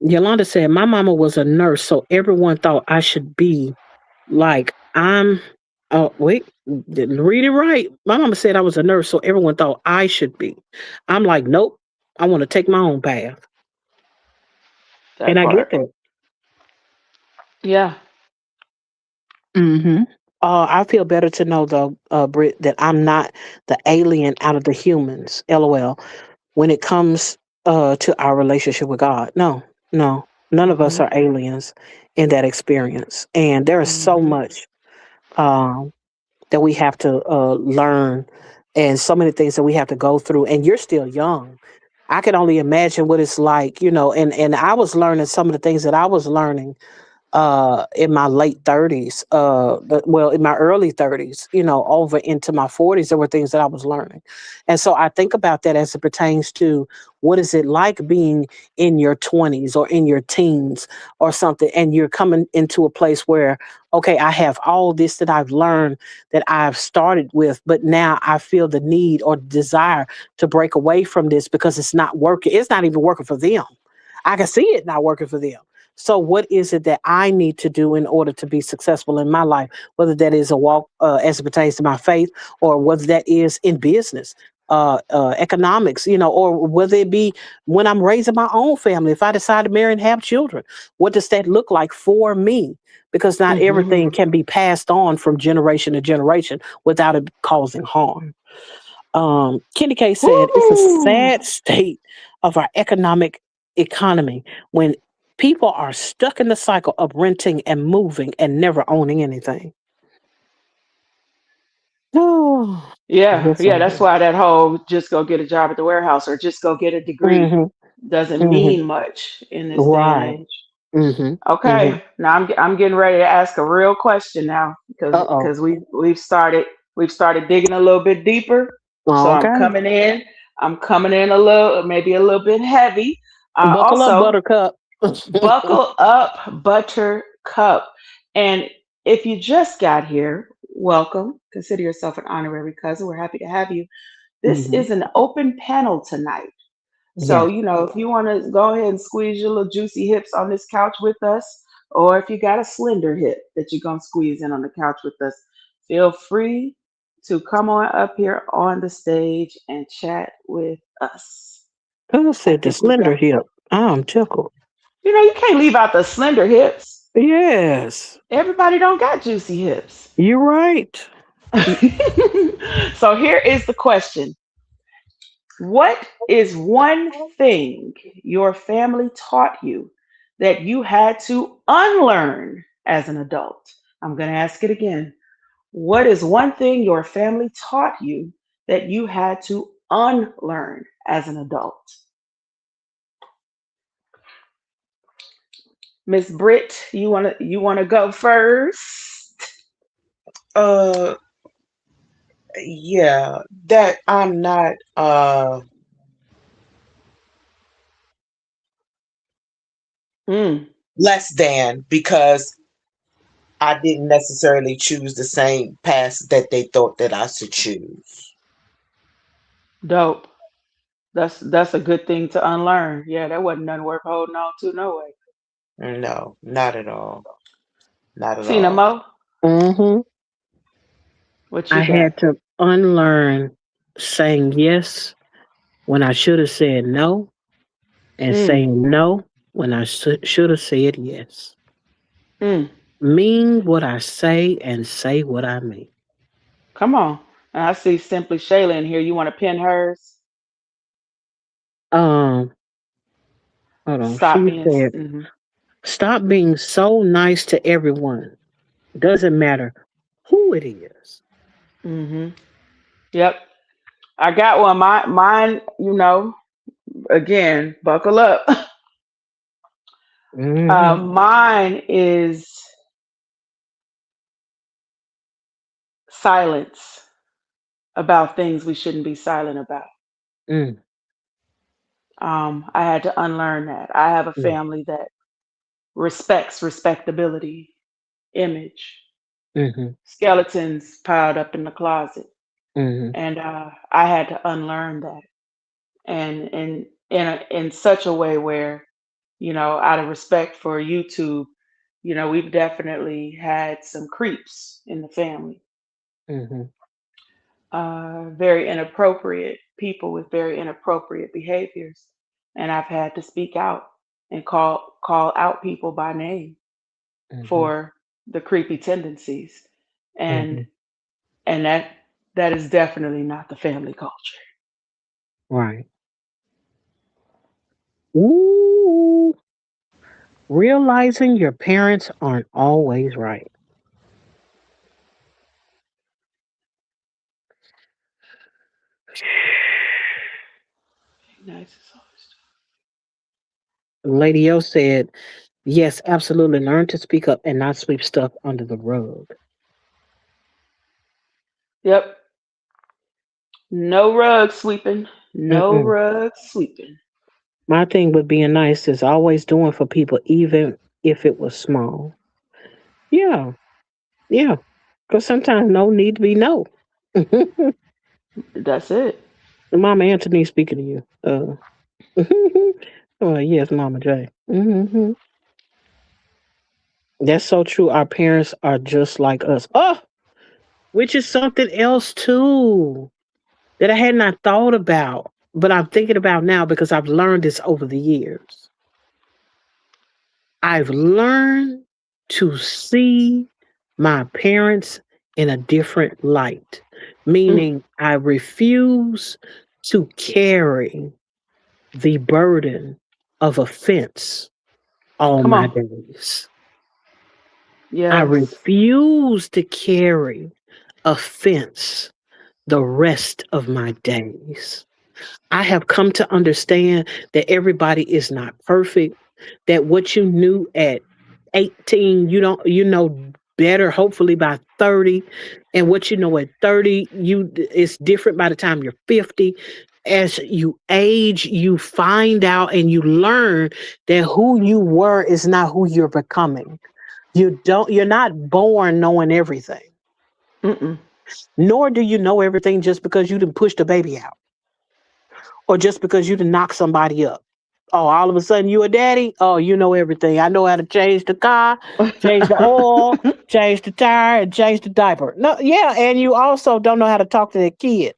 Yolanda said, my mama was a nurse, so everyone thought I should be like I'm. Oh, wait, didn't read it right. My mama said I was a nurse, so everyone thought I should be. I'm like, nope, I want to take my own path. And That I get part. that. Yeah. Hmm. I feel better to know, though, Britt, that I'm not the alien out of the humans, LOL, when it comes to our relationship with God. No, no, none of us Mhm. are aliens in that experience. And there is so Mhm. much um, that we have to learn and so many things that we have to go through. And you're still young. I can only imagine what it's like, and I was learning some of the things that I was learning in my late 30s, well, in my early 30s, over into my 40s. There were things that I was learning. And so I think about that as it pertains to what is it like being in your 20s or in your teens or something, and you're coming into a place where, okay, I have all this that I've learned, that I've started with, but now I feel the need or desire to break away from this because it's not working. It's not even working for them. I can see it not working for them. So, what is it that I need to do in order to be successful in my life? Whether that is a walk as it pertains to my faith, or whether that is in business, economics, or whether it be when I'm raising my own family. If I decide to marry and have children, what does that look like for me? Because not everything Mhm. can be passed on from generation to generation without it causing harm. Kenny K said it's a Woo. sad state of our economic economy when people are stuck in the cycle of renting and moving and never owning anything. Oh, Yeah. yes, Yeah. That's sir. why that whole just go get a job at the warehouse or just go get a degree Mm-hmm. doesn't Mm-hmm. mean much in this day and Right. age. Mm-hmm. Mm-hmm. Okay, now I'm getting ready to ask a real question now because Uh-oh. we've started digging a little bit deeper. So I'm Okay. coming in. I'm coming in a little, maybe a little bit heavy. Buckle up, Also, Buttercup. buckle up, Buttercup. And if you just got here, welcome. Consider yourself an honorary cousin. We're happy to have you. This Hmm. is an open panel tonight. So, Yes. if you want to go ahead and squeeze your little juicy hips on this couch with us, or if you got a slender hip that you're going to squeeze in on the couch with us, feel free to come on up here on the stage and chat with us. Who I said the think we've slender got, hip? I'm tickled. you can't leave out the slender hips. Yes. Everybody don't got juicy hips. You're right. Y- So here is the question. What is one thing your family taught you that you had to unlearn as an adult? I'm going to ask it again. What is one thing your family taught you that you had to unlearn as an adult? Miss Britt, you wanna go first? Uh, yeah, that I'm not Mm, less than because I didn't necessarily choose the same path that they thought that I should choose. dope. That's a good thing to unlearn. Yeah, that wasn't nothing worth holding on to, no way. No, not at all. Not at Tina all. Mo, hmm what you I got? had to unlearn saying yes when I should have said no, and Mm, saying no when I should have said yes. mm. Mean what I say and say what I mean. Come on. I see Simply Shayla in here. You want to pin hers? Um, Hold on. Stop She being. said, "Stop being so nice to everyone. Doesn't matter who it is." Mm-hmm. Yep. I got one. Mine, again, buckle up. Mm-hmm. Mine is silence about things we shouldn't be silent about. Mm, I had to unlearn that. I have a mm, family that respects respectability, image, mm-hmm. skeletons piled up in the closet, Mm-hmm. and I had to unlearn that, and in such a way where, out of respect for YouTube, we've definitely had some creeps in the family, Mm-hmm. very inappropriate people with very inappropriate behaviors, and I've had to speak out and call out people by name Mm-hmm. for the creepy tendencies, and Mm-hmm. and that is definitely not the family culture. Right. Ooh. Realizing your parents aren't always right. Nice as always. Lady O said, "Yes, absolutely. Learn to speak up and not sweep stuff under the rug." Yep. No rug sweeping. No Mm-mm. rug sweeping. My thing with being nice is always doing for people, even if it was small. Yeah, yeah. Because sometimes no need to be no. That's it. Mama Anthony speaking to you. Oh, yes, Mama J. That's so true. Our parents are just like us. Oh, which is something else too that I had not thought about, but I'm thinking about now because I've learned this over the years. I've learned to see my parents in a different light, Mm, meaning I refuse to carry the burden of offense all come my on. days. I Yes. refuse to carry offense the rest of my days. I have come to understand that everybody is not perfect, that what you knew at 18, you know better hopefully by 30, and what you know at 30, you it's different by the time you're 50. As you age, you find out and you learn that who you were is not who you're becoming. You're not born knowing everything, Mm-mm. nor do you know everything just because you didn't push the baby out or just because you didn't knock somebody up. Oh, all of a sudden you a daddy? Oh, you know everything. I know how to change the car, change the oil, change the tire, and change the diaper. No, yeah, and you also don't know how to talk to that kid.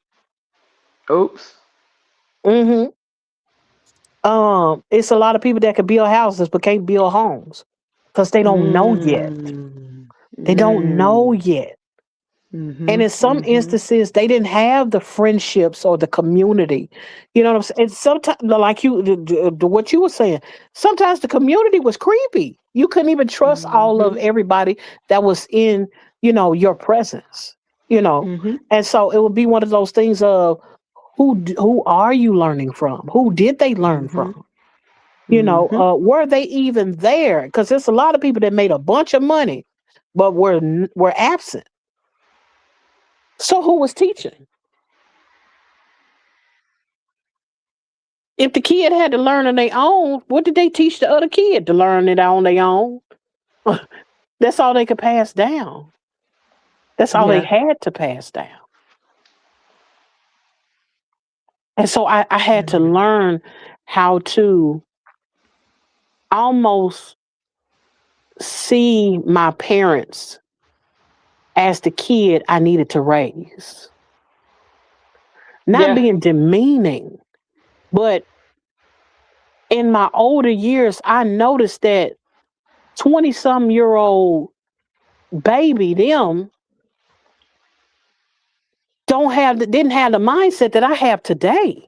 Oops. It's a lot of people that can build houses but can't build homes. because they don't know yet. Mm. They don't know Mm. yet. And Mhm. in some Mhm. instances, they didn't have the friendships or the community. You know what I'm saying? And sometimes, like what you were saying, sometimes the community was creepy. You couldn't even trust all of Mhm. everybody that was in, your presence. You know, Mhm. and so it would be one of those things of who are you learning from? Who did they learn Mhm. from? Mhm. Were they even there? Because there's a lot of people that made a bunch of money, but were absent. So who was teaching? If the kid had to learn on their own, what did they teach the other kid to learn it on their own? That's all they could pass down. That's all they Yeah. had to pass down. And so I had to Mm. learn how to almost see my parents as the kid I needed to raise. Not Yeah. being demeaning, but in my older years, I noticed that 20 some year old baby, them didn't have the mindset that I have today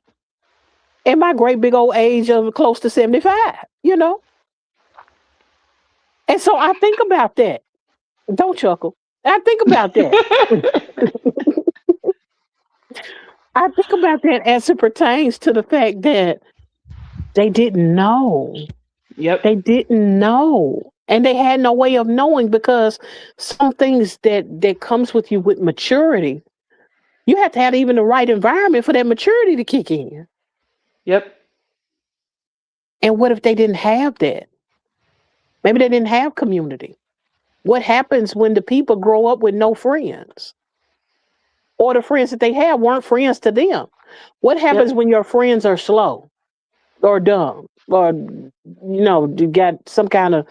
in my great big old age of close to 75. And so I think about that. Don't chuckle. I think about that. I think about that as it pertains to the fact that they didn't know. Yep. They didn't know. And they had no way of knowing because some things that comes with you with maturity, you have to have even the right environment for that maturity to kick in. Yep. And what if they didn't have that? Maybe they didn't have community. What happens when the people grow up with no friends? Or the friends that they have weren't friends to them? What happens Yep. when your friends are slow or dumb or you got some kind of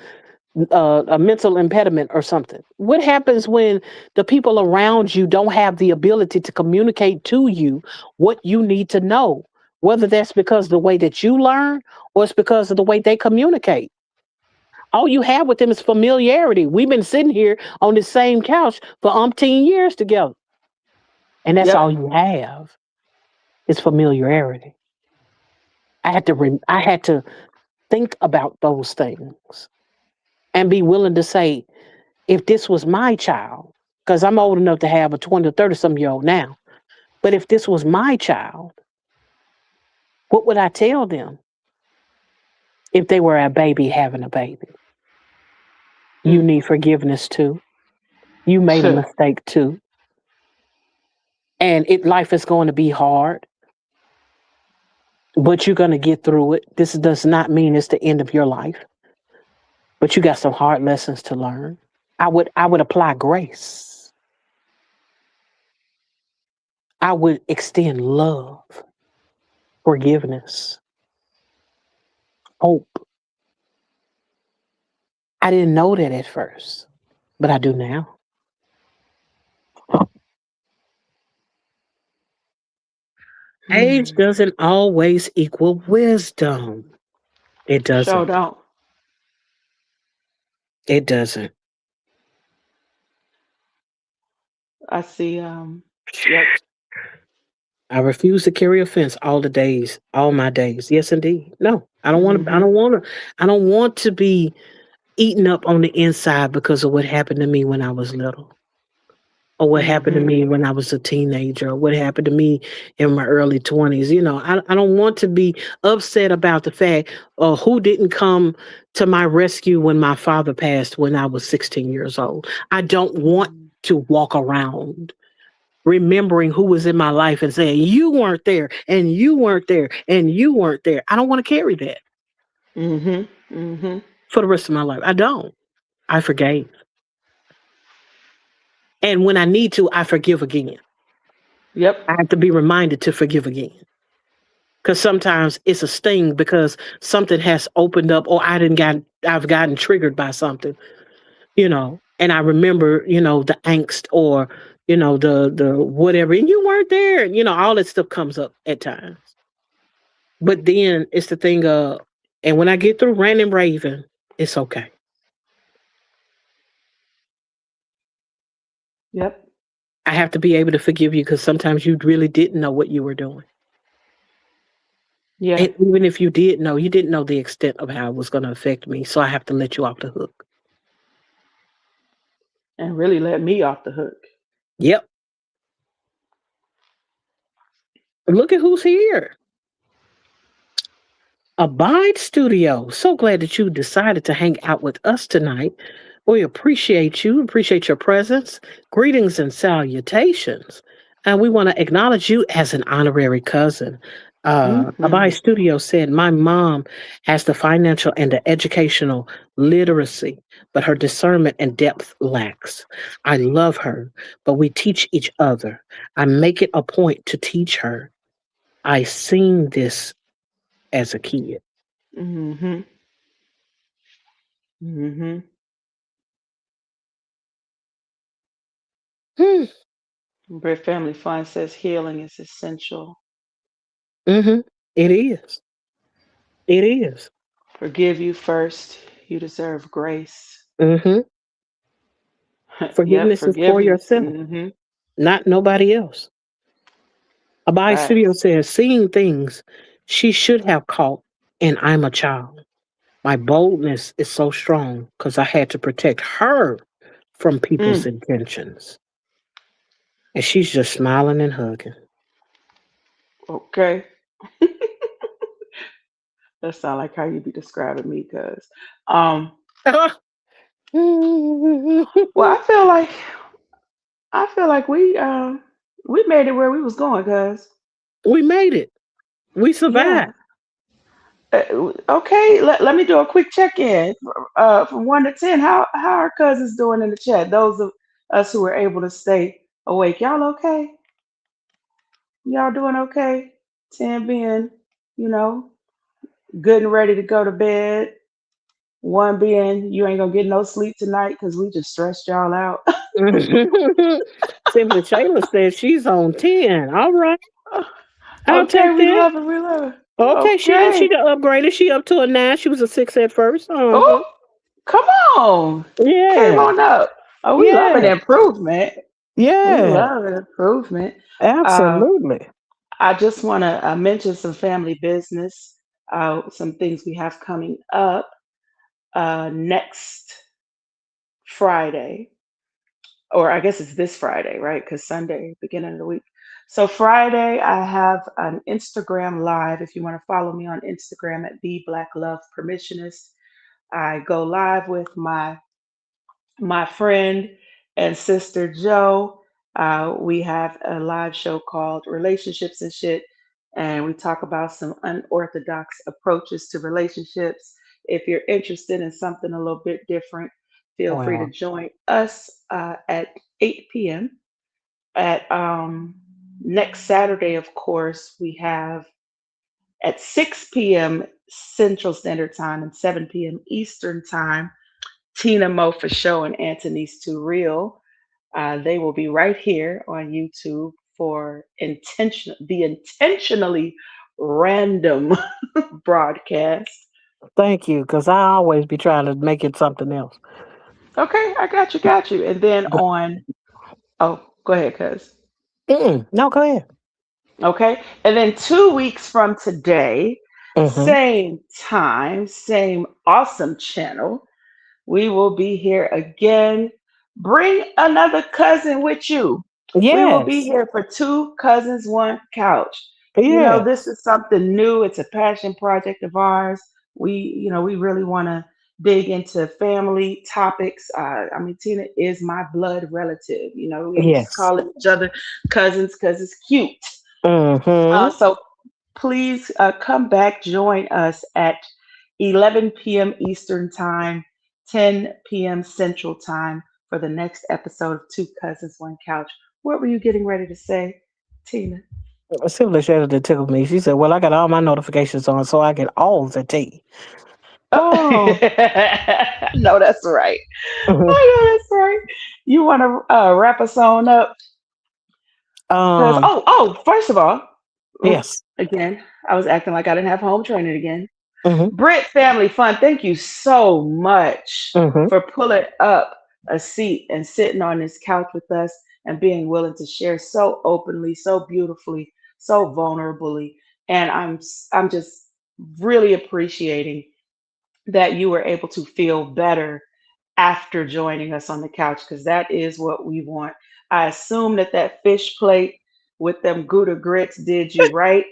a mental impediment or something? What happens when the people around you don't have the ability to communicate to you what you need to know? Whether that's because of the way that you learn or it's because of the way they communicate. All you have with them is familiarity. We've been sitting here on the same couch for umpteen years together. And that's Yep. all you have is familiarity. I had to think about those things and be willing to say, if this was my child, because I'm old enough to have a 20 or 30 some year old now, but if this was my child, what would I tell them if they were a baby having a baby? You Mm. need forgiveness too. You made a mistake too. And life is going to be hard, but you're going to get through it. This does not mean it's the end of your life, but you got some hard lessons to learn. I would apply grace. I would extend love, forgiveness, hope. I didn't know that at first, but I do now. Age Mm. doesn't always equal wisdom. It Show doesn't. don't. It doesn't. I see. Yep. I refuse to carry offense all the days, all my days. Yes, indeed. No, I don't want to. I Mhm. don't want to. I don't want to be eaten up on the inside because of what happened to me when I was little, or what happened to Mhm. me when I was a teenager, or what happened to me in my early 20s. I don't want to be upset about the fact of who didn't come to my rescue when my father passed when I was 16 years old. I don't want Mm. to walk around remembering who was in my life and saying, you weren't there, and you weren't there, and you weren't there. I don't want to carry that Mhm. Mhm. for the rest of my life. I don't. I forgave. And when I need to, I forgive again. Yep. I have to be reminded to forgive again. Because sometimes it's a sting because something has opened up or I've gotten triggered by something. And I remember, the angst or, the whatever, and you weren't there, all that stuff comes up at times. But then it's the thing of, and when I get through ranting and raving, it's okay. Yep. I have to be able to forgive you because sometimes you really didn't know what you were doing. Yeah. And even if you did know, you didn't know the extent of how it was going to affect me. So I have to let you off the hook. And really let me off the hook. Yep. Look at who's here. Abide Studio. So glad that you decided to hang out with us tonight. We appreciate you, appreciate your presence. Greetings and salutations. And we want to acknowledge you as an honorary cousin. Abide Hmm. Studio said, my mom has the financial and the educational literacy, but her discernment and depth lacks. I love her, but we teach each other. I make it a point to teach her. I seen this as a kid. Hmm. Hmm. Hmm. Brit Family Fun says healing is essential. Mm-hmm. It is. It is. Forgive you first. You deserve grace. Mm-hmm. Yep, Forgiveness is for forgiveness. yourself, Hmm. not nobody else. Abide Studio Facts. says, seeing things she should have caught, and I'm a child. My boldness is so strong because I had to protect her from people's Mm, intentions. And she's just smiling and hugging. okay. That sound like how you be describing me, cuz. Um, well, I feel like we made it where we was going, cuz. We made it. We Yeah. survived. Okay, let me do a quick check-in. From 1 to 10, how are cousins doing in the chat? Those of us who were able to stay awake, y'all okay? Y'all doing okay? 10 being, you know, good and ready to go to bed. One being you ain't gonna get no sleep tonight because we just stressed y'all out. Simply Shayla says she's on 10. All right. I'll Okay, take we that. love it. We love it. Okay, she Okay. done upgraded. She up to a 9. She was a 6 at first. Uh-huh. Oh, come on. Came Yeah. on up. Oh, we love an Yeah. improvement. We Yeah. love an improvement. Uh, Absolutely. I just want to mention some family business, some things we have coming up next Friday, or I guess it's this Friday, right? Because Sunday, beginning of the week. So Friday, I have an Instagram live. If you want to follow me on Instagram at the Black Love Permissionist, I go live with my friend and sister Joe. We have a live show called Relationships and Shit, and we talk about some unorthodox approaches to relationships. If you're interested in something a little bit different, feel free to Well, join us at 8 p.m. At next Saturday, of course, we have at 6 p.m. Central Standard Time and 7 p.m. Eastern Time. Tina Mo for Show and Anthony's Too Real. They will be right here on YouTube for the intentionally random broadcast. thank you, because I always be trying to make it something else. Okay, I got you. And then on, oh, go ahead, cuz. No, go ahead. Okay, and then 2 weeks from today, Mm-hmm. same time, same awesome channel, we will be here again. Bring another cousin with you. We will be Yes. here for two cousins, one couch. You know, this Yes. is something new. It's a passion project of ours. We really want to dig into family topics. I mean, Tina is my blood relative. You know, we ain't just Yes. calling each other cousins because it's cute. Mm-hmm. So please come back, join us at 11 p.m. Eastern Time, 10 p.m. Central Time for the next episode of Two Cousins, One Couch. What were you getting ready to say, Tina? Sylvia Shadder that tickled me. She said, well, I got all my notifications on, so I get all the tea. Oh, Oh. no, that's right. Mhm. I know that's right. You want to wrap us on up? Because, um, first of all, oop, yes. again, I was acting like I didn't have home training again. Mm-hmm. Brit Family Fun, thank you so much Mm-hmm. for pulling up. a seat and sitting on this couch with us and being willing to share so openly, so beautifully, so vulnerably. And I'm just really appreciating that you were able to feel better after joining us on the couch because that is what we want. I assume that that fish plate with them Gouda grits did you right.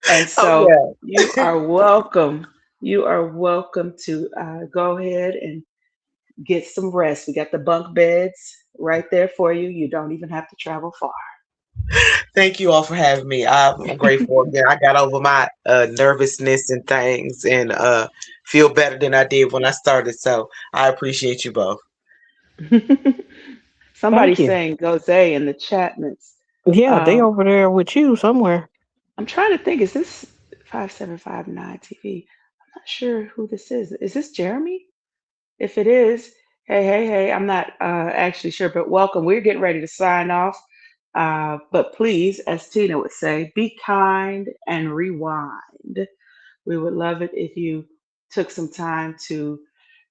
And Oh so you yeah. are welcome. You are welcome to go ahead and get some rest. We got the bunk beds right there for you. You don't even have to travel far. Thank you all for having me. I'm grateful again. I got over my nervousness and things and feel better than I did when I started. So I appreciate you both. Somebody's Thank you. saying Gose in the chatments. Yeah, they Um, over there with you somewhere. I'm trying to think, is this 5759 TV? I'm not sure who this is. Is this Jeremy? If it is, hey, hey, hey, I'm not actually sure, but welcome. We're getting ready to sign off. But please, as Tina would say, be kind and rewind. We would love it if you took some time to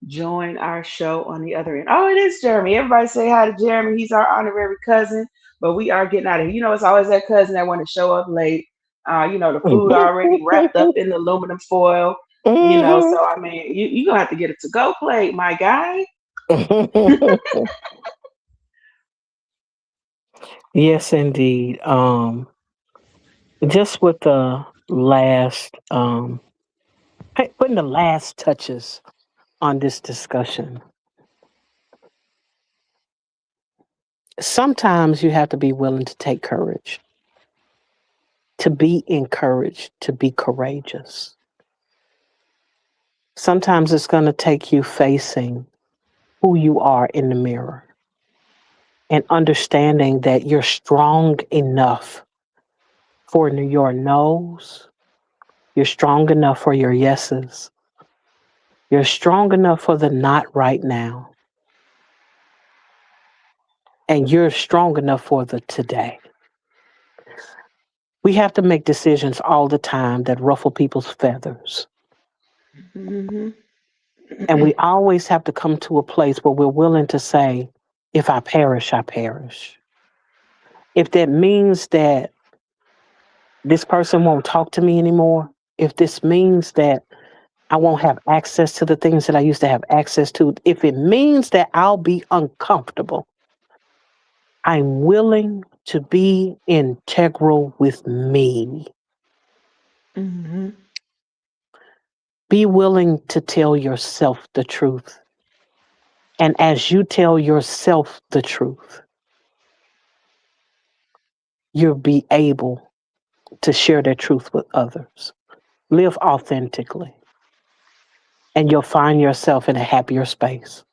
join our show on the other end. Oh, it is Jeremy. Everybody say hi to Jeremy. He's our honorary cousin, but we are getting out of here. You know, it's always that cousin that want to show up late. The food already wrapped up in the aluminum foil. Mhm. So I mean, you gonna have to get a to-go plate, my guy. Yes, indeed. Just with the last, putting the last touches on this discussion. Sometimes you have to be willing to take courage, to be encouraged, to be courageous. Sometimes it's going to take you facing who you are in the mirror and understanding that you're strong enough for your no's, you're strong enough for your yeses, you're strong enough for the not right now, and you're strong enough for the today. We have to make decisions all the time that ruffle people's feathers. Hmm. And we always have to come to a place where we're willing to say, if I perish, I perish. If that means that this person won't talk to me anymore, if this means that I won't have access to the things that I used to have access to, if it means that I'll be uncomfortable, I'm willing to be integral with me. Hmm. Be willing to tell yourself the truth. And as you tell yourself the truth, you'll be able to share that truth with others. Live authentically, and you'll find yourself in a happier space,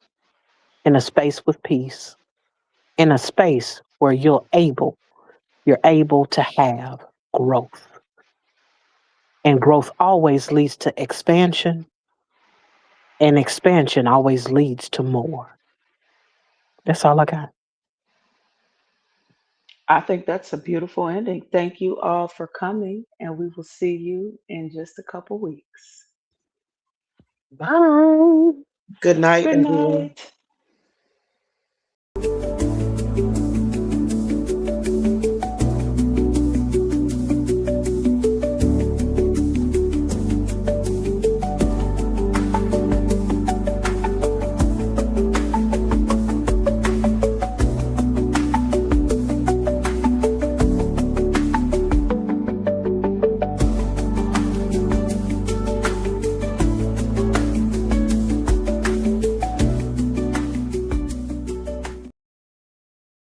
in a space with peace, in a space where you're able to have growth. And growth always leads to expansion, and expansion always leads to more. That's all I got. I think that's a beautiful ending. Thank you all for coming, and we will see you in just a couple weeks. Bye. Good night, Good everyone. night.